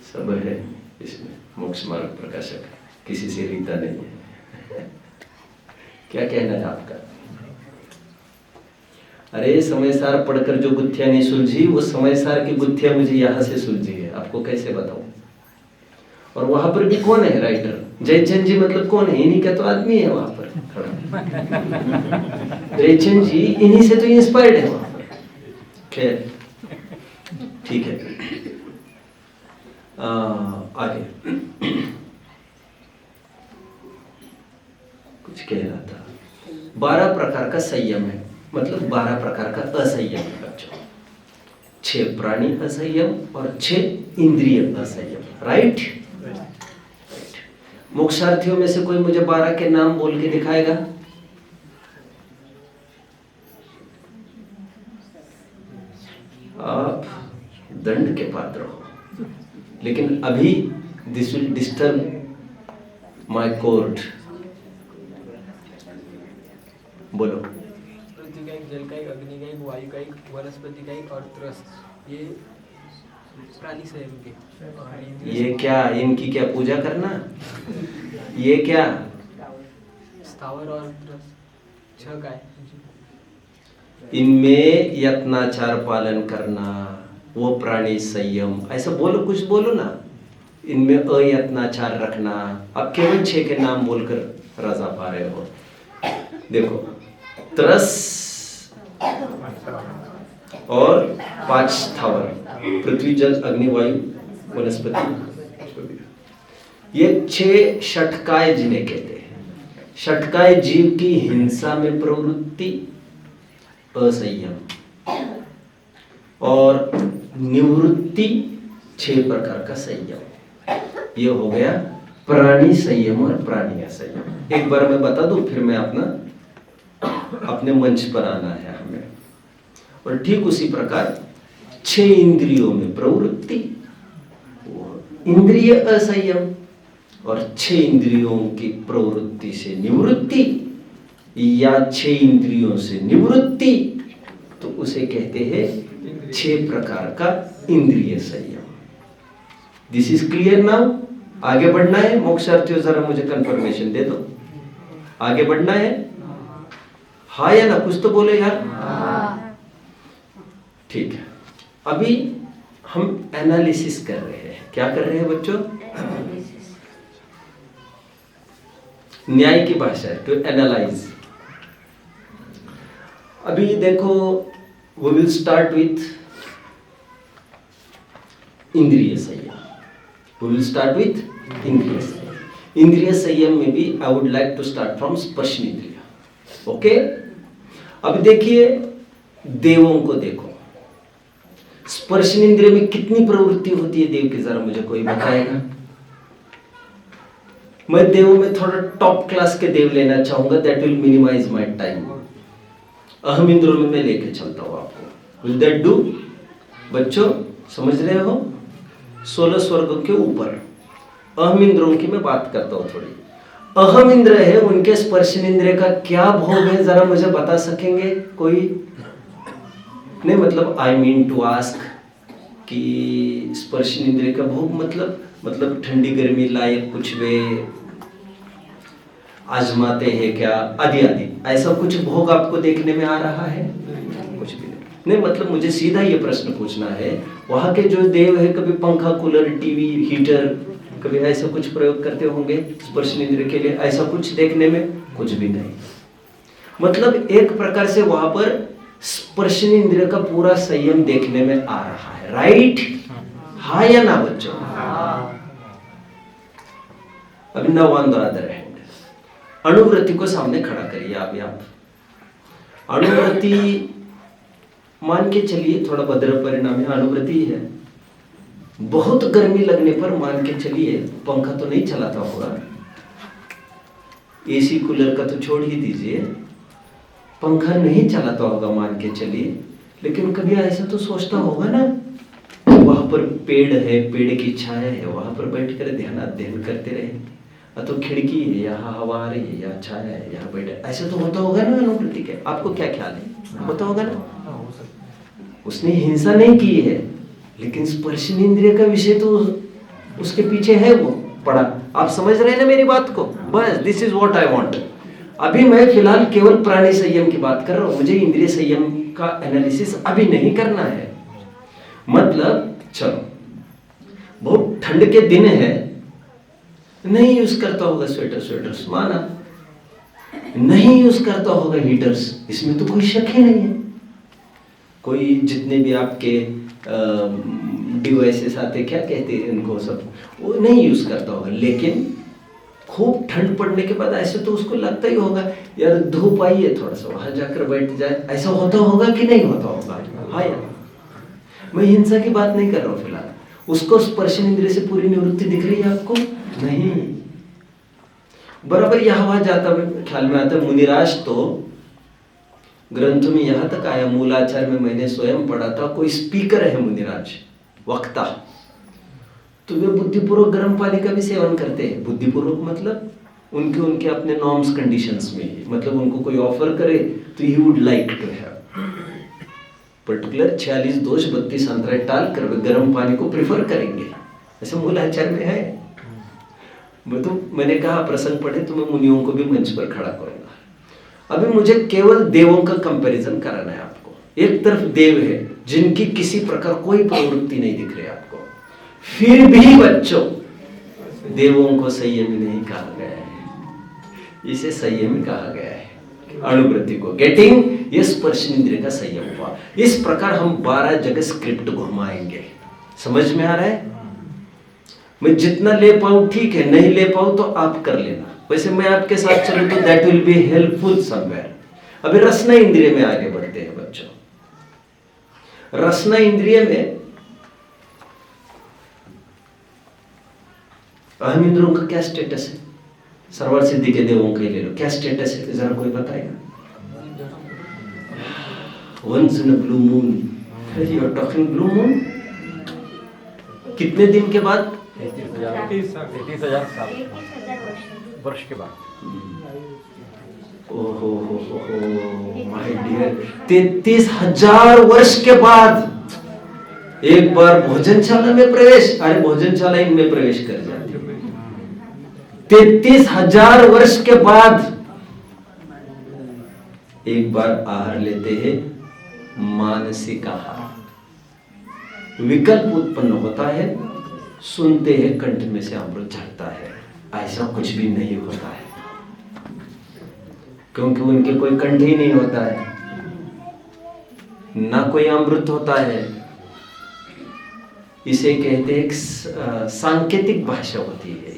सब है इसमें। मोक्ष मार्ग प्रकाशक किसी से रीता नहीं है। क्या कहना है आपका? अरे समय सार पढ़कर जो गुत्थियां नहीं सुलझी, वो समय सार की गुत्थियां मुझे यहां से सुलझी है, आपको कैसे बताऊं? और वहां पर भी कौन है राइटर? जयचंद जी मतलब कौन है? इन्हीं का तो आदमी है वहां पर खड़ा। जयचंद जी इन्हीं से तो इंस्पायर्ड है वहां पर। खैर ठीक है। आगे कुछ कह रहा था। 12 प्रकार का संयम है, मतलब 12 प्रकार का असंयम है बच्चों। 6 प्राणी असंयम और 6 इंद्रिय असंयम। राइट? मोक्षार्थियों में से कोई मुझे 12 के नाम बोल के दिखाएगा? आप दंड के पात्र हो, लेकिन अभी this will disturb my court. बोलो। पृथ्वी का एक, जल का एक, अग्नि का एक, वायु का एक, वनस्पति का एक और त्रस, ये प्राणी संयम के। ये क्या, इनकी क्या पूजा करना? ये क्या? स्थावर और त्रस 6 का है। इनमें यत्नाचार पालन करना, वो प्राणी संयम, ऐसा बोलो, कुछ बोलो ना। इनमें अयत्नाचार रखना। अब केवल 6 के नाम बोलकर रजा पा रहे हो। देखो, त्रस और 5 स्थावर, पृथ्वी जल अग्नि वायु वनस्पति, ये 6 षटकाय जिन्हें कहते हैं। षटकाय जीव की हिंसा में प्रवृत्ति असंयम, और निवृत्ति 6 प्रकार का संयम। ये हो गया प्राणी संयम और प्राणी असंयम। एक बार मैं बता दूं, फिर मैं अपने मंच पर आना है हमें। और ठीक उसी प्रकार 6 इंद्रियों में प्रवृत्ति, इंद्रिय असंयम, और 6 इंद्रियों की प्रवृत्ति से निवृत्ति, या 6 इंद्रियों से निवृत्ति, तो उसे कहते हैं 6 प्रकार का इंद्रिय संयम। This is clear now? आगे बढ़ना है मोक्षार्थियों, जरा मुझे कंफर्मेशन दे दो। आगे बढ़ना है? हाँ या ना? कुछ तो बोले यार। ठीक है, अभी हम एनालिसिस कर रहे हैं। क्या कर रहे हैं बच्चों? न्याय की भाषा है, टू एनालाइज। अभी देखो, वी विल स्टार्ट विथ इंद्रिय संयम। वी विल स्टार्ट विथ इंद्रिय संयम। इंद्रिय संयम में भी I would like to start from स्पर्शनेंद्रिय। ओके? अब देखिए, देवों को देखो, स्पर्शनेंद्रिय में कितनी प्रवृत्ति होती है देव की, जरा मुझे कोई बताएगा? मैं देवों में थोड़ा टॉप क्लास के देव लेना चाहूंगा, that will minimise my time. अहम इंद्रों में मैं लेके चलता हूं आपको। Will that do? बच्चों समझ रहे हो? 16 स्वर्ग के ऊपर अहम इंद्रों की मैं बात करता हूं थोड़ी। अहम इंद्र है, उनके स्पर्शनेंद्रिय का क्या भोग है, जरा मुझे बता सकेंगे कोई? नहीं, मतलब आई मीन टू आस्क कि स्पर्शनेंद्रिय का भोग मतलब ठंडी गर्मी लायक कुछ वे आजमाते हैं क्या, आदि आदि, ऐसा कुछ भोग आपको देखने में आ रहा है? कुछ भी नहीं। मतलब मुझे सीधा ये प्रश्न पूछना है, वहां के जो देव है, कभी पंखा, कूलर, टीवी, हीटर, कभी ऐसा कुछ प्रयोग करते होंगे स्पर्शनेंद्रिय के लिए? ऐसा कुछ देखने में कुछ भी नहीं। मतलब एक प्रकार से वहां पर स्पर्शनेंद्रिय का पूरा संयम देखने में आ रहा है। राइट? हाँ या ना बच्चों? अभी now on the other hand, अणुवृत्ति को सामने खड़ा करिए। आप अणुवृत्ति मान के चलिए, थोड़ा भद्र परिणाम है, अणुवृत्ति है। बहुत गर्मी लगने पर मान के चलिए, पंखा तो नहीं चलाता होगा, एसी कूलर का तो छोड़ ही दीजिए, पंखा नहीं चलाता होगा मान के चलिए, लेकिन कभी ऐसा तो सोचता होगा ना, वहां पर पेड़ है, पेड़ की छाया है, वहां पर बैठकर ध्यान अध्ययन करते रहे, तो खिड़की है, यहाँ हवा आ रही है, यहाँ छाया है, यहाँ बैठे, ऐसा तो होता होगा ना अनुभूति के? आपको क्या ख्याल है, होता होगा ना? उसने हिंसा नहीं की है, लेकिन स्पर्शनेंद्रिय का विषय तो उसके पीछे है, वो पड़ा। आप समझ रहे हैं ना मेरी बात को? बस this is what I want. अभी मैं फिलहाल केवल प्राणी संयम की बात कर रहा हूं, मुझे इंद्रिय संयम का एनालिसिस अभी नहीं करना है। मतलब चलो, बहुत ठंड के दिन है, नहीं यूज करता होगा स्वेटर्स, माना नहीं यूज करता होगा हीटर्स, इसमें तो कोई शक ही नहीं है। कोई जितने भी आपके डिवाइसेस आते, क्या कहते हैं इनको, सब वो नहीं यूज करता होगा, लेकिन खूब ठंड पड़ने के बाद ऐसे तो उसको लगता ही होगा यार धूप आई है, थोड़ा सा वहां जाकर बैठ जाए, ऐसा होता होगा कि नहीं होता होगा? हाँ यार, मैं हिंसा की बात नहीं कर रहा हूँ फिलहाल। उसको स्पर्शन इंद्रिय से पूरी निवृत्ति दिख रही है आपको? नहीं। बराबर यह आवाज आता है, ख्याल में आता है, मुनिराज तो ग्रंथ में यहां तक आया, मूलाचार में मैंने स्वयं पढ़ा था, कोई स्पीकर है मुनिराज, वक्ता, तो वे बुद्धिपूर्वक गर्म पानी का भी सेवन करते हैं। बुद्धिपूर्वक मतलब उनके अपने नॉर्म्स कंडीशंस में, मतलब उनको कोई ऑफर करे तो he would like to have particular 46 दोष 32 अंतराय टाल कर वे गर्म पानी को प्रेफर करेंगे, ऐसा मूलाचार में है। तो मैंने कहा प्रसंग पढ़े तो मैं मुनियों को भी मंच पर खड़ा करूंगा। अभी मुझे केवल देवों का कंपैरिजन कराना है आपको। एक तरफ देव है जिनकी किसी प्रकार कोई प्रवृत्ति नहीं दिख रही आपको, फिर भी बच्चों देवों को संयमी नहीं कहा गया है, इसे संयमी कहा गया है। अणुवृत्ति को गेटिंग, ये स्पर्श इंद्रिय का संयम हुआ। इस प्रकार हम 12 जगह स्क्रिप्ट घुमाएंगे। समझ में आ रहा है? मैं जितना ले पाऊं ठीक है, नहीं ले पाऊं तो आप कर लेना। वैसे मैं आपके साथ चलूं तो that will be helpful somewhere. अभी रसना इंद्रिय में आगे बढ़ते हैं बच्चों। रसना इंद्रिय में अहम इंद्रियों का क्या स्टेटस है? सर्वर सिद्धि के देवों का ही ले लो, क्या स्टेटस है जरा कोई बताएगा? Once in blue moon, you are talking blue moon, कितने दिन के बाद? 33,000 साल वर्ष के बाद। ओहो माय डियर, 33,000 वर्ष के बाद एक बार भोजनशाला में प्रवेश, अरे भोजनशाला इनमें प्रवेश कर जाती है। 33,000 वर्ष के बाद एक बार आहार लेते हैं, मानसिक आहार। विकल्प उत्पन्न होता है, सुनते हैं कंठ में से अमृत झरता है, ऐसा कुछ भी नहीं होता है, क्योंकि उनके कोई कंठ ही नहीं होता है, ना कोई अमृत होता है। इसे कहते हैं एक सांकेतिक भाषा होती है।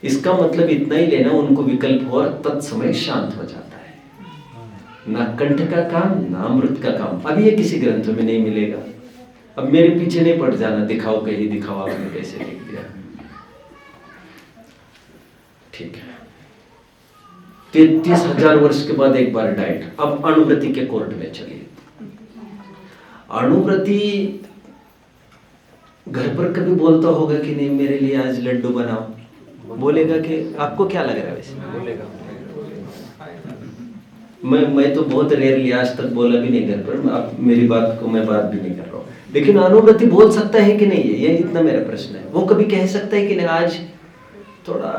इसका मतलब इतना ही लेना, उनको विकल्प हो और तत्समय शांत हो जाता है, ना कंठ का काम ना अमृत का काम। अब ये किसी ग्रंथ में नहीं मिलेगा। अब मेरे पीछे नहीं पड़ जाना, दिखाओ कहीं दिखाओ आपने कैसे लिख दिया। ठीक है, 33,000 वर्ष के बाद एक बार डाइट। अब अणुव्रति के कोर्ट में चलिए। अणुव्रति घर पर कभी बोलता होगा कि नहीं मेरे लिए आज लड्डू बनाओ? बोलेगा कि आपको क्या लग रहा है? वैसे बोलेगा। मैं तो बहुत रेयरली आज तक बोला भी नहीं घर पर, आप मेरी बात को मैं बात भी नहीं कर रहा हूँ, लेकिन अणुव्रति बोल सकता है कि नहीं, ये इतना मेरा प्रश्न है। वो कभी कह सकता है कि नहीं आज थोड़ा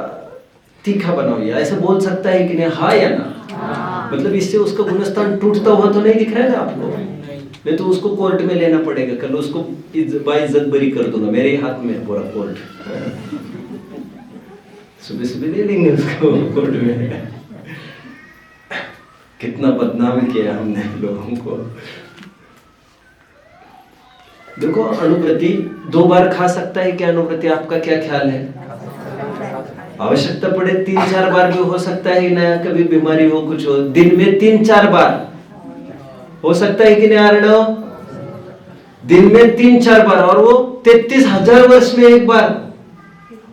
तीखा बनाओ, या ऐसा बोल सकता है कि नहीं? हाँ या ना? मतलब इससे उसका गुणस्थान टूटता हुआ तो नहीं दिख रहा है ना आपको? नहीं तो उसको कोर्ट में लेना पड़ेगा, कल उसको बाइज्जत बरी कर दूंगा, मेरे ही हाथ में पूरा कोर्ट। सुबह सुबह ले लेंगे उसको कोर्ट में। कितना बदनाम किया हमने लोगों को। देखो अणुव्रति 2 बार खा सकता है क्या? अणुव्रति आपका क्या ख्याल है? आवश्यकता पड़े 3-4 बार भी हो सकता है ना, कभी बीमारी हो कुछ हो, दिन में 3-4 बार हो सकता है कि नहीं अर्णव? दिन में 3-4 बार, और वो 33,000 वर्ष में एक बार,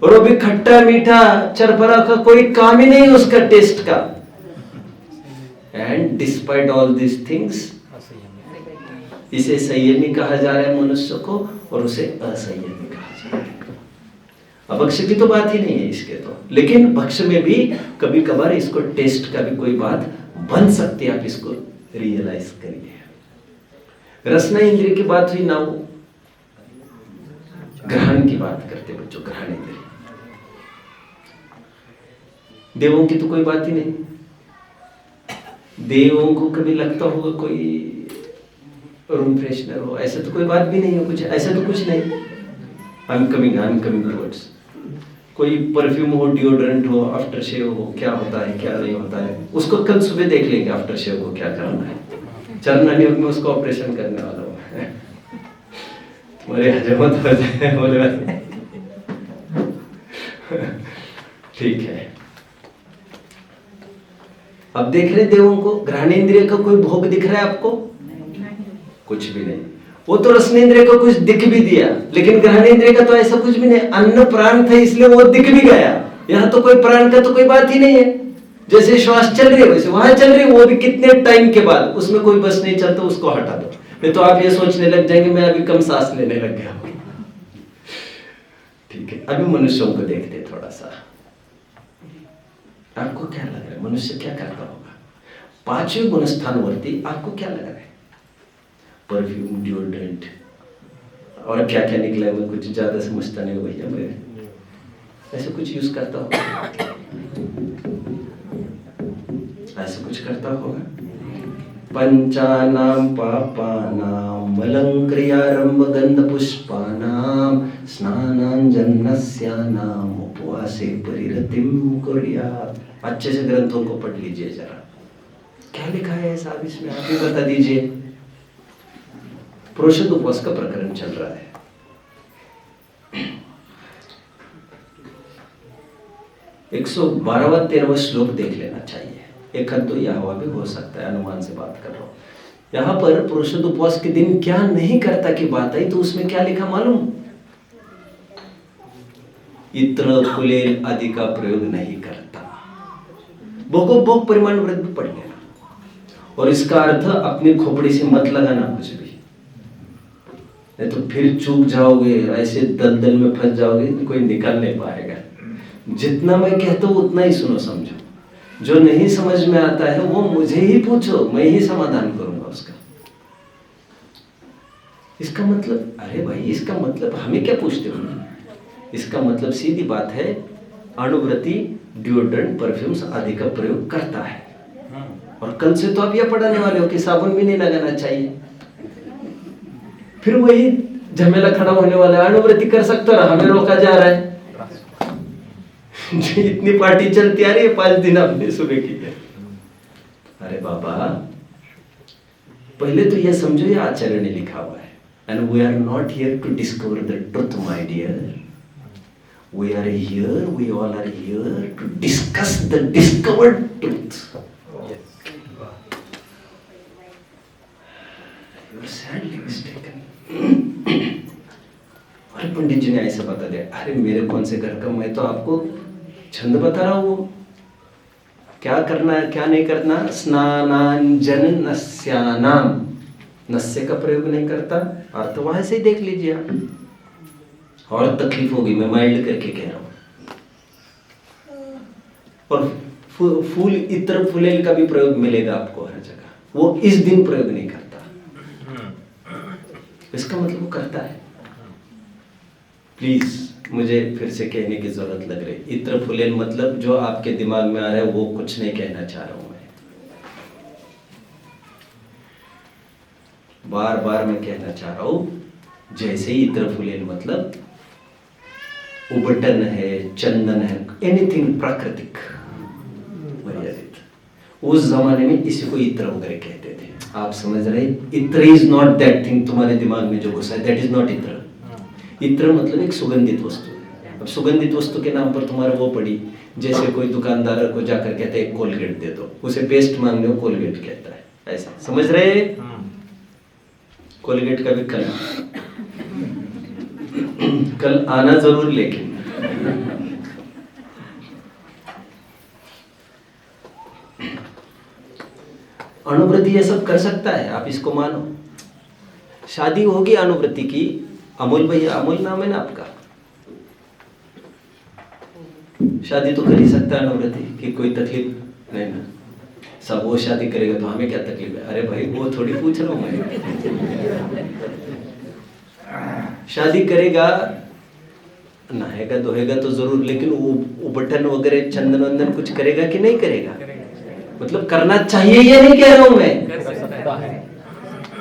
और वो भी खट्टा मीठा चरपरा का कोई काम ही नहीं उसका टेस्ट का। And despite all this things इसे संयमी कहा जा रहा है मनुष्य को, और उसे असंयमी कहा जा रहा है। अभक्ष की तो बात ही नहीं है इसके तो, लेकिन भक्ष में भी कभी कभार इसको टेस्ट का भी कोई बात बन सकती है, आप इसको रियलाइज करिए। रसना इंद्रिय की बात हुई ना, वो ग्रहण की बात करते बच्चों, ग्रहण इंद्रिय। देवों की तो कोई बात ही नहीं। देवों को कभी लगता होगा कोई रूम फ्रेशनर हो, ऐसा तो कोई बात भी नहीं है, कुछ ऐसा तो कुछ नहीं। I am coming towards. कोई परफ्यूम हो, डिओड्रेंट हो, आफ्टर शेव हो, क्या होता है क्या नहीं होता है, उसको कल सुबह देख लेंगे आफ्टर शेव को क्या करना है। चरण योग में उसको ऑपरेशन करने वाला हूँ मेरे हजमत हो जाए बोले ठीक है। अब देख रहे देवों को, घ्राणेन्द्रिय का कोई भोग दिख रहा है आपको? कुछ भी नहीं। वो तो रसनेन्द्रिय को कुछ दिख भी दिया, लेकिन घ्राणेन्द्रिय का तो ऐसा कुछ भी नहीं। अन्न प्राण था इसलिए वो दिख भी गया। यहाँ तो कोई प्राण का तो कोई बात ही नहीं है। जैसे श्वास चल रही है वैसे वहां चल रही है, वो भी कितने टाइम के बाद, उसमें कोई बस नहीं चलता, उसको हटा दो। नहीं तो आप ये सोचने लग जाएंगे मैं अभी कम सांस लेने लग गया हूं। ठीक है, अभी मनुष्यों को देखते थोड़ा सा। आपको क्या लग रहा है मनुष्य क्या करता होगा? पांचवें गुणस्थानवर्ती आपको क्या लग रहा है? परफ्यूम, डिओड्रेंट और क्या क्या निकला है, मैं कुछ ज्यादा समझता नहीं हूँ भैया, मैं ऐसे कुछ यूज करता होगा, ऐसा कुछ करता होगा। पंचानां पापानां मलं क्रियारंभ गंध पुष्पानां स्नानांजन्नस्यानां उपवासे परिरतिं कुर्यात्। अच्छे से ग्रंथों को पढ़ लीजिए जरा, क्या लिखा है साहब इसमें, आप ही बता दीजिए। प्रोषद उपवास का प्रकरण चल रहा है। एक 112वां 13वां श्लोक देख लेना चाहिए। एक तो यह हुआ भी हो सकता है, अनुमान से बात कर रहा हूं। यहां पर पुरुषोत्तम उपवास के दिन क्या नहीं करता की बात आई, तो उसमें क्या लिखा मालूम? इत्र फुलेल आदि का प्रयोग नहीं करता। भोग परिमाण व्रत भी पढ़ लेना। और इसका अर्थ अपनी खोपड़ी से मत लगाना कुछ भी, नहीं तो फिर चूक जाओगे, ऐसे दलदल में फंस जाओगे, कोई निकल नहीं पाएगा। जितना मैं कहता हूं उतना ही सुनो समझो। जो नहीं समझ में आता है वो मुझे ही पूछो, मैं ही समाधान करूंगा उसका। इसका मतलब, अरे भाई इसका मतलब हमें क्या पूछते हो? इसका मतलब सीधी बात है, अणुव्रती डिओड्रेंट परफ्यूम्स आदि का प्रयोग करता है। और कल से तो आप यह पढ़ाने वाले हो कि साबुन भी नहीं लगाना चाहिए। फिर वही झमेला खड़ा होने वाला है, अणुव्रती कर सकता है, हमें रोका जा रहा है। इतनी पार्टी चलती आ रही है, 5 दिन आपने सुबह की है। अरे बाबा, पहले तो यह समझो ये आचार्य ने लिखा हुआ है। And we are not here to discover the truth my dear, we are here, we all are here to discuss the discovered truth. You are sadly mistaken. अरे पंडित जी ने ऐसा बता दिया, अरे मेरे कौन से घर का, मैं तो आपको छंद बता रहा हूं, क्या करना है क्या नहीं करना। स्नानांजन नस्यानाम, नस्य का प्रयोग नहीं करता, अर्थ वहां से ही देख लीजिए आप। और तकलीफ होगी, मैं माइल्ड करके कह रहा हूं। और फूल, इत्र फुलेल का भी प्रयोग मिलेगा आपको हर जगह, वो इस दिन प्रयोग नहीं करता। इसका मतलब वो करता है। प्लीज मुझे फिर से कहने की जरूरत लग रही, इत्र फुलेल मतलब जो आपके दिमाग में आ रहा है वो कुछ नहीं कहना चाह रहा हूं मैं। बार बार मैं कहना चाह रहा हूं, जैसे ही इत्र फुलेल मतलब उबटन है, चंदन है, एनीथिंग प्राकृतिक मर्यादित, उस जमाने में इसी को इत्र वगैरह कहते थे। आप समझ रहे? इत्र इज नॉट दैट थिंग तुम्हारे दिमाग में जो घुसा है, दैट इज नॉट इत्र। इत्र मतलब एक सुगंधित वस्तु है। अब सुगंधित वस्तु के नाम पर तुम्हारा वो पड़ी, जैसे कोई दुकानदार को जाकर कहता है कोलगेट दे दो, उसे पेस्ट मांगने को कोलगेट कहता है, ऐसा समझ रहे? कोलगेट का भी कल आना जरूर, लेकिन अणुव्रति ये सब कर सकता है, आप इसको मानो। शादी होगी अणुव्रति की, अमोल भैया, अमोल नाम है ना आपका, शादी तो कर ही सकता है अणुव्रति की, कोई तकलीफ नहीं ना। सब वो शादी करेगा तो हमें क्या तकलीफ है? अरे भाई वो थोड़ी पूछ रहा हूं मैं। शादी करेगा, नहाएगा धोएगा तो जरूर, लेकिन वो बटन वगैरह चंदन वंदन कुछ करेगा कि नहीं करेगा? मतलब करना चाहिए ये नहीं कह रहा हूं मैं,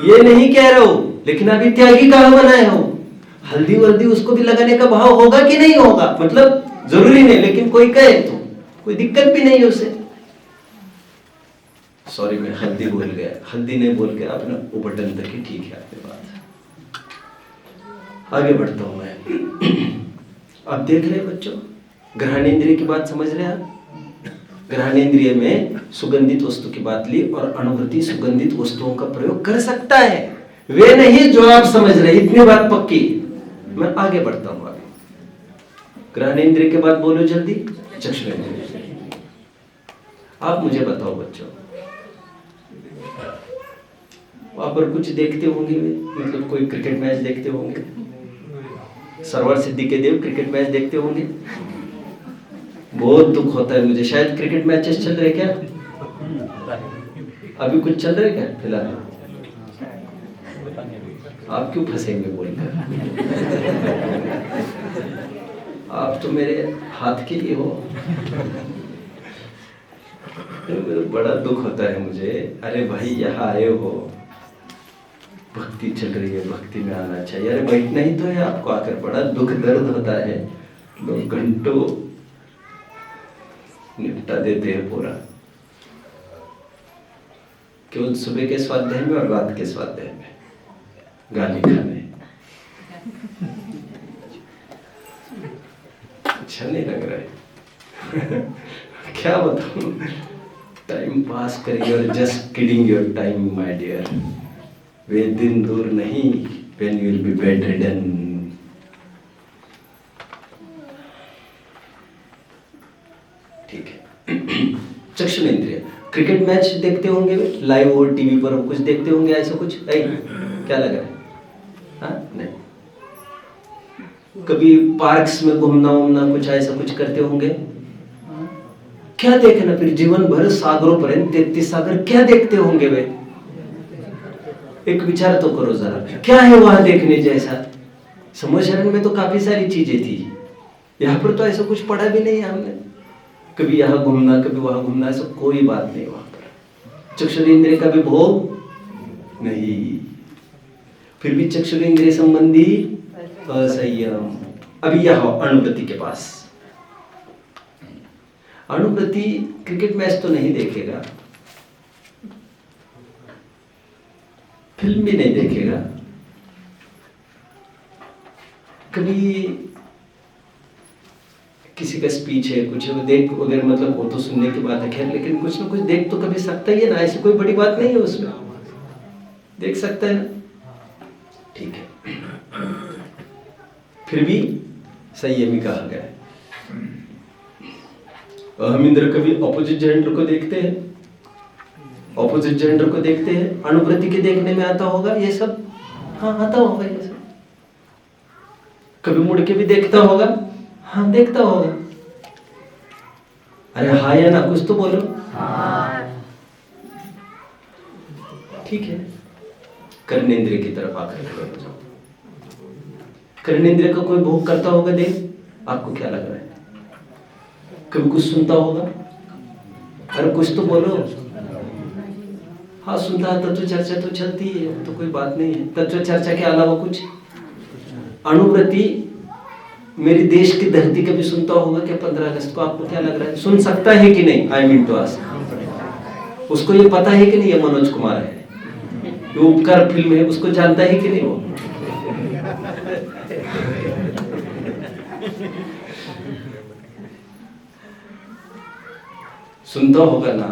ये नहीं कह रहा हूं, लेकिन अभी त्यागी कहां बनाए हो? हल्दी वल्दी उसको भी लगाने का भाव होगा कि नहीं होगा? मतलब जरूरी नहीं, लेकिन कोई कहे तो कोई दिक्कत भी नहीं है उसे। सॉरी मैं हल्दी बोल गया, हल्दी नहीं बोल के आपने वो बटन तक ही ठीक है आपकी बात। आगे बढ़ता हूं मैं। आप देख रहे हैं बच्चों, ग्रहणेंद्रिय की बात समझ रहे हैं आप? ग्रहणेंद्रिय में सुगंधित वस्तु की बात ली और अनुभूति सुगंधित वस्तुओं का प्रयोग कर सकता है, वे नहीं जो आप समझ रहे, इतनी बात पक्की। मैं आगे बढ़ता हूं अभी। ग्रहणेंद्रिय के बाद बोलो जल्दी, चक्षुरेंद्रिय। आप मुझे बताओ बच्चों, वहां पर कुछ देखते होंगे, मतलब कोई क्रिकेट मैच देखते होंगे, सरवर सिद्धि के देव क्रिकेट मैच देखते होंगे। बहुत दुख होता है मुझे, शायद क्रिकेट मैचेस चल रहे क्या अभी? कुछ चल रहे क्या फिलहाल? आप क्यों फंसेंगे बोलकर? आप तो मेरे हाथ के ही हो। बड़ा दुख होता है मुझे। अरे भाई यहाँ आए हो, भक्ति चल रही है, भक्ति में आना चाहिए। अरे बैठना ही तो है आपको आकर, बड़ा दुख दर्द होता है। लोग घंटों निपटा देते हैं पूरा, केवल सुबह के स्वाध्याय में और रात के स्वाध्याय में गाली खाने। अच्छा नहीं लग रहा है। क्या बताऊं, टाइम पास करिए और just kidding your time my dear. वे दिन दूर नहीं when you will be bedridden। ठीक है। चक्षुरेंद्रिय, क्रिकेट मैच देखते होंगे लाइव और टीवी पर कुछ देखते होंगे, ऐसा कुछ क्या लग रहा है? हाँ नहीं। कभी पार्क्स में घूमना उमना कुछ ऐसा कुछ करते होंगे? क्या देखना फिर जीवन भर सागरों पर 33 सागर क्या देखते होंगे वे? एक विचार तो करो जरा, क्या है वहां देखने जैसा? समूहशरण में तो काफी सारी चीजें थी, यहाँ पर तो ऐसा कुछ पढ़ा भी नहीं है हमने। कभी यहाँ घूमना कभी वहां घूमना, ऐसा कोई बात नहीं वहां पर। चक्षुरेंद्रिय का भी भोग नहीं, फिर भी चक्षुरेंद्रिय संबंधी असंयम। अभी यहाँ अनुभूति के पास, अनुभूति क्रिकेट मैच तो नहीं देखेगा, फिल्म भी नहीं देखेगा, कभी किसी का स्पीच है कुछ है वो देख अगर, मतलब वो तो सुनने की बात है खैर, लेकिन कुछ ना कुछ देख तो कभी सकता ही है ना, ऐसी कोई बड़ी बात नहीं है उसमें, देख सकता है ना। ठीक है, फिर भी संयमी कहा गया है। हम इंद्र कभी ऑपोजिट जेंडर को देखते हैं, ऑपोजिट जेंडर को देखते हैं, अनुवृत्ति के देखने में आता होगा ये सब। हाँ आता होगा ये सब। कभी मुड़ के भी देखता होगा, हाँ देखता होगा। अरे हाँ या ना, कुछ तो बोलो। ठीक है, कर्णेंद्रिय की तरफ आकर खड़े हो जाओ। कर्णेंद्रिय का कोई भोग करता होगा देव, आपको क्या लग रहा है? कभी कुछ सुनता होगा? अरे कुछ तो बोलो। हाँ सुनता है, तत्व चर्चा तो चलती है, तो कोई बात नहीं है। तत्व चर्चा के अलावा कुछ अनुवृत्ति मेरी देश की धरती का भी सुनता होगा क्या 15 अगस्त को? आपको क्या लग रहा है, सुन सकता है कि नहीं? आई मीन टू आस्क, उसको ये पता है कि नहीं ये मनोज कुमार है, ये उपकार फिल्म है, उसको जानता है कि नहीं वो? सुनता होगा ना।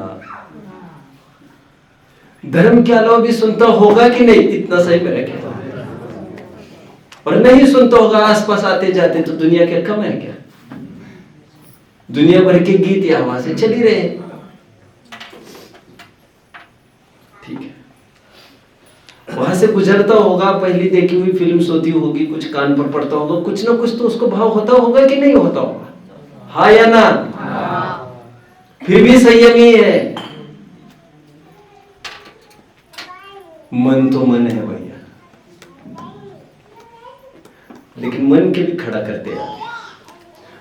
धर्म के अलावा भी सुनता होगा कि नहीं? इतना सही मेरा कहना। और नहीं सुनता होगा, आसपास आते जाते तो दुनिया क्या कम है क्या? दुनिया भर के गीत या आवाजें चल ही रहे। ठीक है, वहां से गुजरता होगा, पहली देखी हुई फिल्म होती होगी, कुछ कान पर पड़ता होगा, कुछ ना कुछ तो उसको भाव होता होगा कि नहीं होता होगा? हाँ या ना? फिर भी संयमी है। मन तो मन है भैया, लेकिन मन के भी खड़ा करते हैं।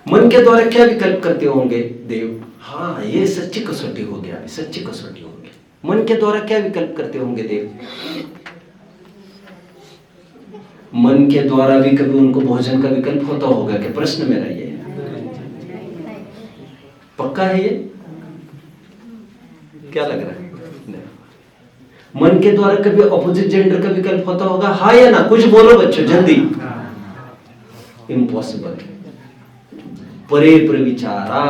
मन के द्वारा क्या विकल्प करते होंगे देव? हाँ ये सच्ची कसौटी हो गया, सच्ची कसौटी हो गया। मन के द्वारा क्या विकल्प करते होंगे देव? मन के द्वारा भी कभी उनको भोजन का विकल्प होता होगा क्या? प्रश्न मेरा ये है। पक्का है ये? क्या लग रहा है? नहीं। मन के द्वारा कभी अपोजिट जेंडर का विकल्प होता होगा? हाँ या ना? कुछ बोलो बच्चों जल्दी। इम्पॉसिबल। परे प्रविचारा।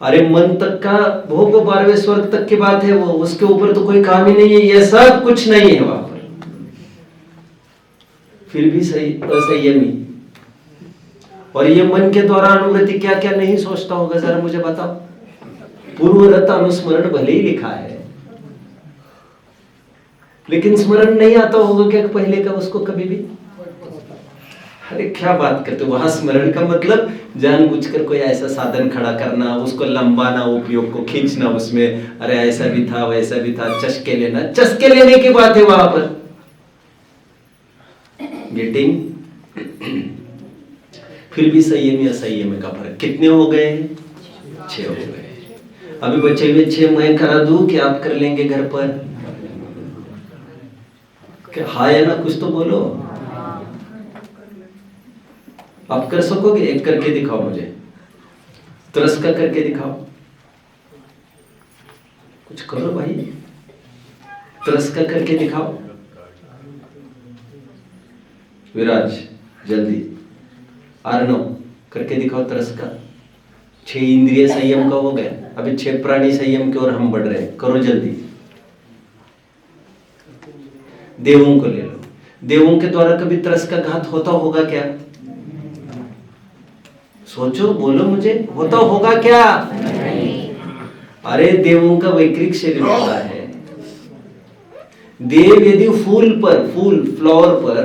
अरे मन तक का भोग 12वें स्वर्ग तक की बात है वो, उसके ऊपर तो कोई काम ही नहीं है, ये सब कुछ नहीं है वहां पर। फिर भी सही असंयमी। और ये मन के द्वारा अनुवृत्ति क्या क्या नहीं सोचता होगा, जरा मुझे बताओ। पूर्वरत अनुस्मरण भले ही लिखा है, लेकिन स्मरण नहीं आता होगा क्या पहले का उसको कभी भी? अरे क्या बात करते हो, वहां स्मरण का मतलब जानबूझकर कोई ऐसा साधन खड़ा करना, उसको लंबाना, उपयोग को खींचना उसमें, अरे ऐसा भी था वैसा भी था, चस्के लेना। चस्के लेने की बात है वहां पर। गेटिंग? फिर भी संयमी असंयमी का फर्क कितने हो गए? 6 हो गए। अभी बचे हुए 6 मैं करा दूं कि आप कर लेंगे घर पर? हाँ या ना? कुछ तो बोलो। आप कर सकोगे? एक करके दिखाओ मुझे, तरस का करके दिखाओ। कुछ करो भाई, तरस का करके दिखाओ। विराज जल्दी। अर्णव करके दिखाओ तरस का। 6 इंद्रिय संयम का हो गया, अभी 6 प्राणी संयम की ओर हम बढ़ रहे हैं। करो जल्दी। देवों को ले लो। देवों के द्वारा कभी तरस का घात होता होगा क्या? सोचो, बोलो मुझे, होता होगा क्या? अरे देवों का वैकृक शरीर होता है। देव यदि फूल पर, फ्लावर पर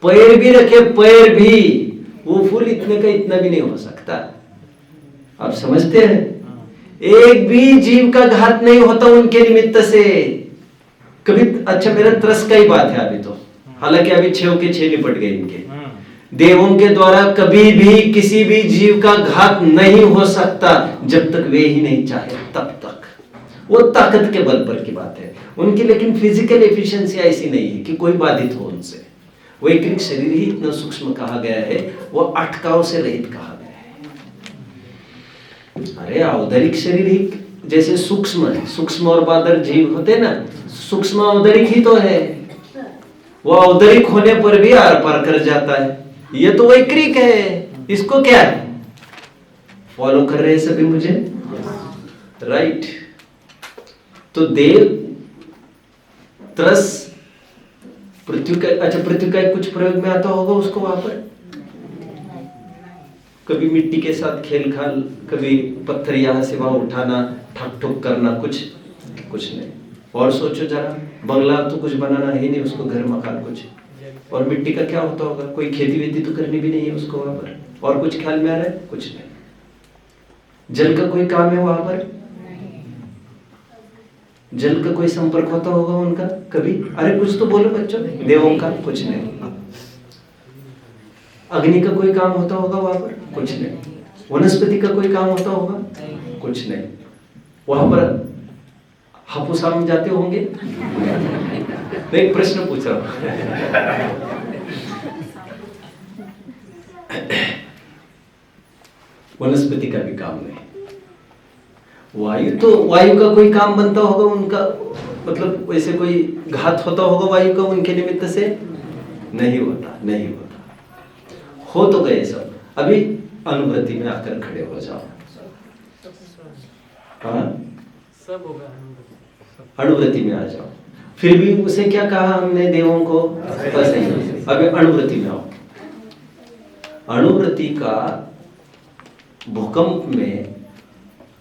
पैर भी रखे, पैर भी, वो फूल इतने का इतना भी नहीं हो सकता। आप समझते हैं? एक भी जीव का घात नहीं होता उनके निमित्त से कभी। अच्छा, मेरा तरस का ही बात है अभी तो, हालांकि अभी 6 के 6 निपट गए इनके। देवों के द्वारा कभी भी किसी भी जीव का घात नहीं हो सकता जब तक वे ही नहीं चाहे, तब तक। वो ताकत के बल पर की बात है उनकी, लेकिन फिजिकल एफिशिएंसी ऐसी नहीं है कि कोई बाधित हो उनसे। वैकृक शरीर ही इतना सूक्ष्म कहा गया है, वो अटकाव से रहित कहा गया है। अरे औदरिक शरीर ही जैसे सूक्ष्म है, सूक्ष्म और बादर जीव होते ना, सूक्ष्म औदरिक ही तो है। वो औदरिक होने पर भी आर पार कर जाता है। ये तो वैकृक है, इसको क्या है? फॉलो कर रहे हैं सभी मुझे? राइट। तो देव त्रस पृथ्वी का, अच्छा पृथ्वी का कुछ प्रयोग में आता होगा उसको वहां पर। कभी मिट्टी के साथ खेल खाल, कभी पत्थर यहां से वहां उठाना, ठक ठुक करना, कुछ नहीं। और सोचो जरा, बंगला तो कुछ बनाना है नहीं उसको, घर मकान कुछ। और मिट्टी का क्या होता होगा? कोई खेती वेती तो करनी भी नहीं है उसको वहां पर। और कुछ ख्याल में आ रहा है? कुछ नहीं। जल का कोई काम है वहां पर? जल का कोई संपर्क होता होगा उनका कभी? अरे कुछ तो बोलो बच्चों। देवों का कुछ नहीं। अग्नि का कोई काम होता होगा वहां पर? कुछ नहीं। वनस्पति का कोई काम होता होगा? कुछ नहीं। वहां पर हापुसाम जाते होंगे? मैं एक प्रश्न पूछ रहा हूं। वनस्पति का भी काम नहीं। वायु का कोई काम बनता होगा उनका, मतलब वैसे कोई घात होता होगा वायु का उनके निमित्त से? नहीं होता। हो तो गए सब। अभी अनुवृत्ति में आकर खड़े हो जाओ। हाँ, सब होगा। अनुवृत्ति में आ जाओ। फिर भी उसे क्या कहा हमने देवों को? अभी अणुवृत्ति में आओ। अणुवृत्ति का भूकंप में,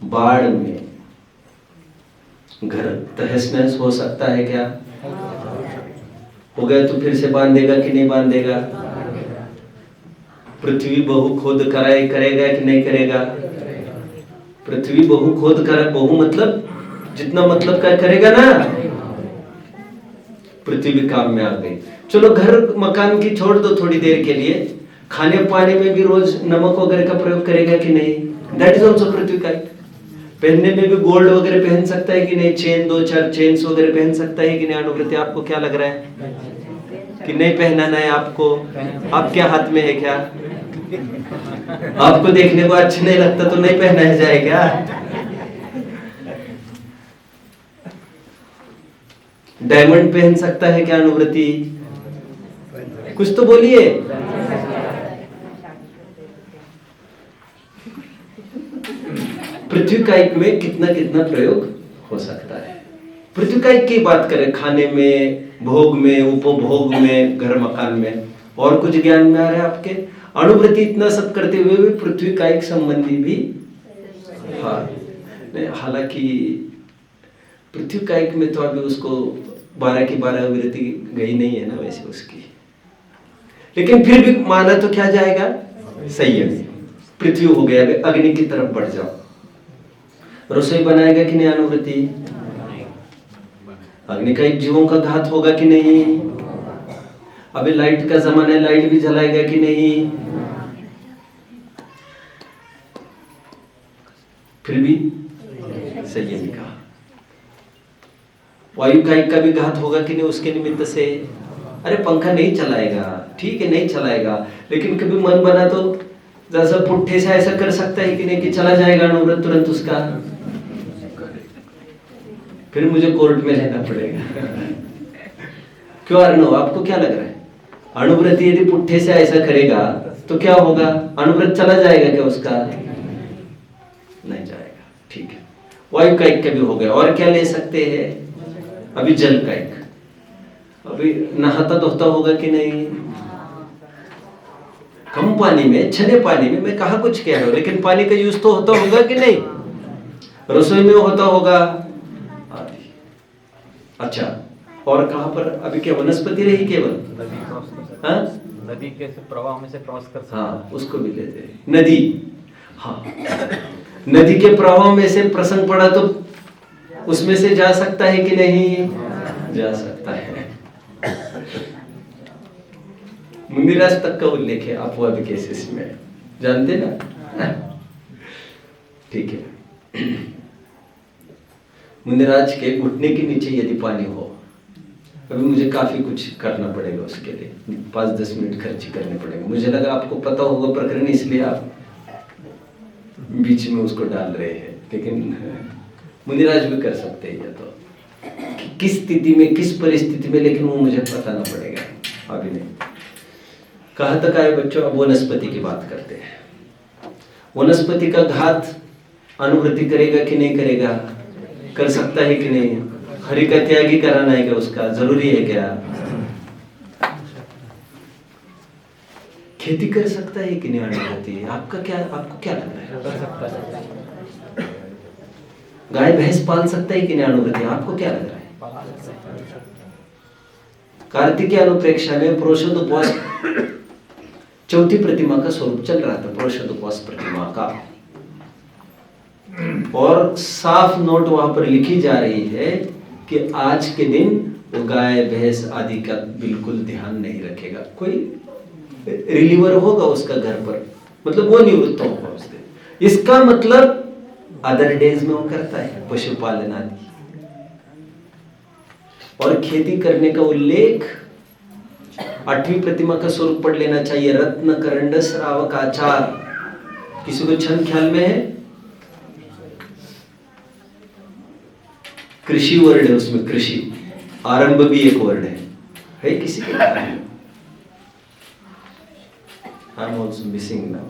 बाढ़ में घर तहस नहस हो सकता है क्या? हो गया तो फिर से बांधेगा कि नहीं बांधेगा? पृथ्वी बहु खोद कराए करेगा कि नहीं करेगा? पृथ्वी बहु खोद कर, बहु मतलब जितना मतलब क्या करेगा ना। पृथ्वी भी काम में आ गई। चलो घर मकान की छोड़ दो थोड़ी देर के लिए, खाने पाने में भी रोज नमक वगैरह का प्रयोग करेगा कि नहीं? दैट इज ऑल्सो पृथ्वी का। पहनने में भी गोल्ड वगैरह पहन सकता है कि नहीं? चेन 2-4 चेन्स वगैरह पहन सकता है कि नहीं? अनुवृत्ति आपको क्या लग रहा है? कि नहीं पहनाना है आपको? आपके हाथ में है क्या? आपको देखने को अच्छा नहीं लगता तो नहीं पहनाया जाए क्या? डायमंड पहन सकता है क्या अनुव्रति? कुछ तो बोलिए। पृथ्वी कायिक में कितना कितना प्रयोग हो सकता है। पृथ्वी कायिक की बात करें, खाने में, भोग में, उपभोग में, घर मकान में, और कुछ ज्ञान में आ रहा है आपके? अनुव्रति इतना सब करते हुए भी पृथ्वी कायिक संबंधी भी, हाँ, हालांकि पृथ्वी कायिक में तो अभी उसको 12 की 12 वृत्ति गई नहीं है ना वैसे उसकी, लेकिन फिर भी माना तो क्या जाएगा? संयम। पृथ्वी हो गया, अग्नि की तरफ बढ़ जाओ। रसोई बनाएगा कि नहीं अनुव्रति? अग्नि का एक जीवों का घात होगा कि नहीं? अभी लाइट का जमाना है, लाइट भी जलाएगा कि नहीं? फिर भी संयम का। वायु का भी घात होगा कि नहीं उसके निमित्त से? अरे पंखा नहीं चलाएगा, ठीक है नहीं चलाएगा, लेकिन कभी मन बना तो जैसा पुट्ठे से ऐसा कर सकता है कि नहीं कि चला जाएगा अनुव्रत तुरंत उसका। फिर मुझे कोर्ट में रहना पड़ेगा। क्यों अर्णव, आपको क्या लग रहा है? अनुव्रति यदि पुट्ठे से ऐसा करेगा तो क्या होगा? अनुव्रत चला जाएगा क्या उसका? नहीं जाएगा, ठीक है। वायु कायिक का भी हो गया। और क्या ले सकते हैं? अभी जल कायिक, अभी नहाता धोता होगा कि नहीं? कम पानी में, छने पानी में, मैं कहा कुछ कह रहा हूं, लेकिन पानी का यूज तो होता होगा कि नहीं? रसोई में होता होगा। अच्छा, और कहां पर? अभी क्या वनस्पति रही केवल? नदी के प्रवाह में से क्रॉस कर सकते। हाँ, उसको भी लेते हैं नदी। हाँ, नदी के प्रवाह में से प्रसंग पड़ा तो उसमें से जा सकता है कि नहीं? जा सकता है। मुनिराज तक का उल्लेख है अपवाद केसेस में, जानते ना? ठीक है। मुनिराज के घुटने के नीचे यदि पानी हो, अभी मुझे काफी कुछ करना पड़ेगा उसके लिए, 5-10 मिनट खर्च करने पड़ेंगे। मुझे लगा आपको पता होगा प्रकरण, इसलिए आप बीच में उसको डाल रहे हैं, लेकिन मुनिराज भी कर सकते हैं। या तो किस स्थिति में, किस परिस्थिति में, लेकिन वो मुझे बताना पड़ेगा, अभी नहीं। कहाँ तक आए बच्चों? अब वनस्पति की बात करते हैं। वनस्पति का घात अनुवृत्ति करेगा कि नहीं करेगा? कर सकता है कि नहीं? हरि का त्याग ही कराना है क्या उसका? जरूरी है क्या? खेती कर सकता है कि नहीं अनुवृत्ति? आपको क्या लग रहा है? कर सकता है। गाय भैंस पाल सकता है कि नहीं अनुवृत्ति? आपको क्या लग रहा है? कार्तिक की अनुप्रेक्षा में प्रोषद उपवास, चौथी प्रतिमा का स्वरूप चल रहा था, प्रोषद उपवास प्रतिमा का, और साफ नोट वहां पर लिखी जा रही है कि आज के दिन वो गाय भैंस आदि का बिल्कुल ध्यान नहीं रखेगा। कोई रिलीवर होगा उसका घर पर, मतलब वो निवृत्त होगा उस दिन। इसका मतलब अदर डेज में वो करता है पशुपालन आदि, और खेती करने का उल्लेख 8वीं प्रतिमा का स्वरूप पढ़ लेना चाहिए, रत्न करंड श्रावक आचार। किसी को छंद ख्याल में है? कृषि वर्ड है उसमें, कृषि आरंभ भी एक वर्ड है किसी के? I am also missing now.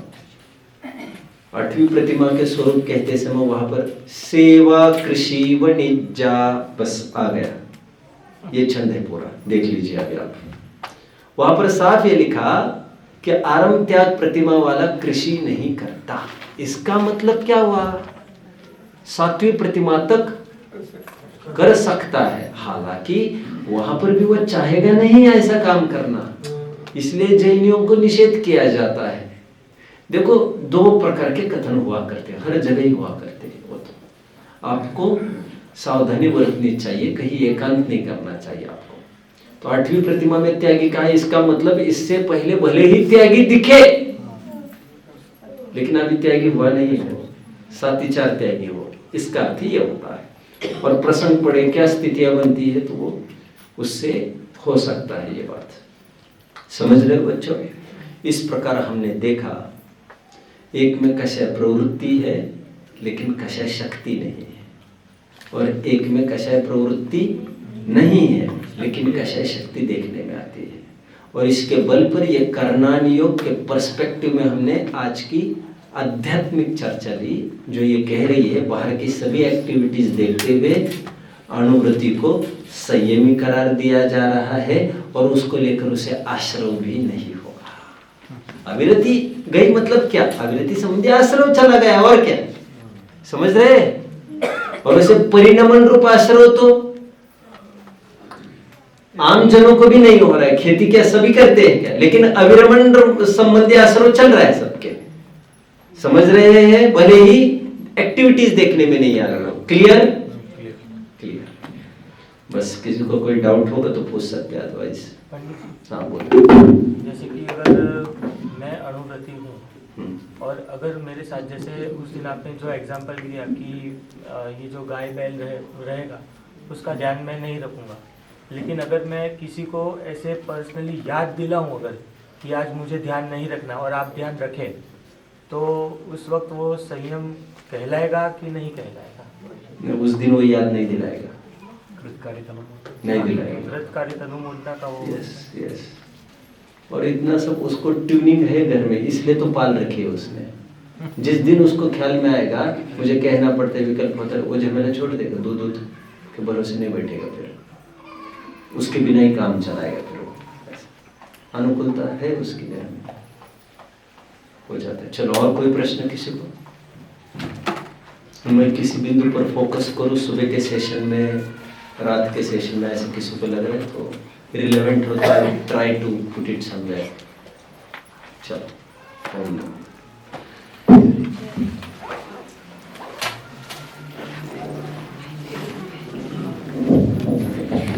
8वीं प्रतिमा के स्वरूप कहते समय वहां पर सेवा कृषि वाणिज्य बस आ गया, ये छंद है पूरा, देख लीजिए अभी आप। वहां पर साफ ये लिखा कि आरंभ त्याग प्रतिमा वाला कृषि नहीं करता। इसका मतलब क्या हुआ? 7वीं प्रतिमा तक कर सकता है, हालांकि वहां पर भी वह चाहेगा नहीं ऐसा काम करना, इसलिए जैनियों को निषेध किया जाता है। देखो, 2 प्रकार के कथन हुआ करते हैं, हर जगह ही हुआ करते हैं। वो तो आपको सावधानी बरतनी चाहिए, कहीं एकांत नहीं करना चाहिए आपको। तो 8वीं प्रतिमा में त्यागी का है, इसका मतलब इससे पहले भले ही त्यागी दिखे, लेकिन अभी त्यागी हुआ नहीं है, 7-4 त्यागी हो, इसका अर्थ ही होता है। और प्रसंग पड़े, क्या स्थितियां बनती है, तो वो उससे हो सकता है ये बात। समझ रहे हो बच्चों? इस प्रकार हमने देखा, एक में कषय प्रवृत्ति है लेकिन कषय शक्ति नहीं है, और एक में कषय प्रवृत्ति नहीं है लेकिन कषय शक्ति देखने में आती है। और इसके बल पर ये कर्णान योग के पर्सपेक्टिव में हमने आज की आध्यात्मिक चर्चा ली, जो ये कह रही है बाहर की सभी एक्टिविटीज देखते हुए अणुवृत्ति को संयमी करार दिया जा रहा है और उसको लेकर उसे आश्रव भी नहीं होगा। अविरति गई मतलब क्या? अविरति संबंधी आश्रव चला गया, और क्या? समझ रहे? और वैसे परिणमन रूप आश्रव तो आम जनों को भी नहीं हो रहा है। खेती क्या सभी करते हैं क्या? लेकिन अविरमण संबंधी आश्रव चल रहा है सबके। समझ रहे हैं? भले ही एक्टिविटीज देखने में नहीं आ रहा हो। क्लियर? क्लियर। बस किसी को कोई डाउट होगा तो पूछ सकते हैं, अदरवाइज हाँ बोलो। जैसे कि अगर मैं अणुव्रती हूँ और अगर मेरे साथ जैसे उस दिन आपने जो एग्जांपल दिया कि ये जो गाय बैल रहेगा उसका ध्यान मैं नहीं रखूँगा, लेकिन अगर मैं किसी को ऐसे पर्सनली याद दिलाऊँ अगर कि आज मुझे ध्यान नहीं रखना और आप ध्यान रखें, तो उस वक्त वो संयम कहलाएगा कि नहीं कहलाएगा? उस दिन वो याद नहीं दिलाएगा, नहीं दिलाएगा। कृतकारी तनुमूर्ता का वो। Yes yes. और इतना सब उसको ट्यूनिंग है घर में, इसलिए तो पाल रखी है उसने। जिस दिन उसको ख्याल में आएगा मुझे कहना पड़ता है, विकल्प होता है, वो झमेला छोड़ देगा, दूध के भरोसे नहीं बैठेगा, फिर उसके बिना ही काम चलाएगा। फिर वो अनुकूलता है उसकी घर में, हो जाता है। चलो और कोई प्रश्न किसी को? मैं किसी बिंदु पर फोकस करूँ सुबह के सेशन में, रात के सेशन में, ऐसे किसी को लग रहा है तो रिलेवेंट होता है, try to put it somewhere. चलो।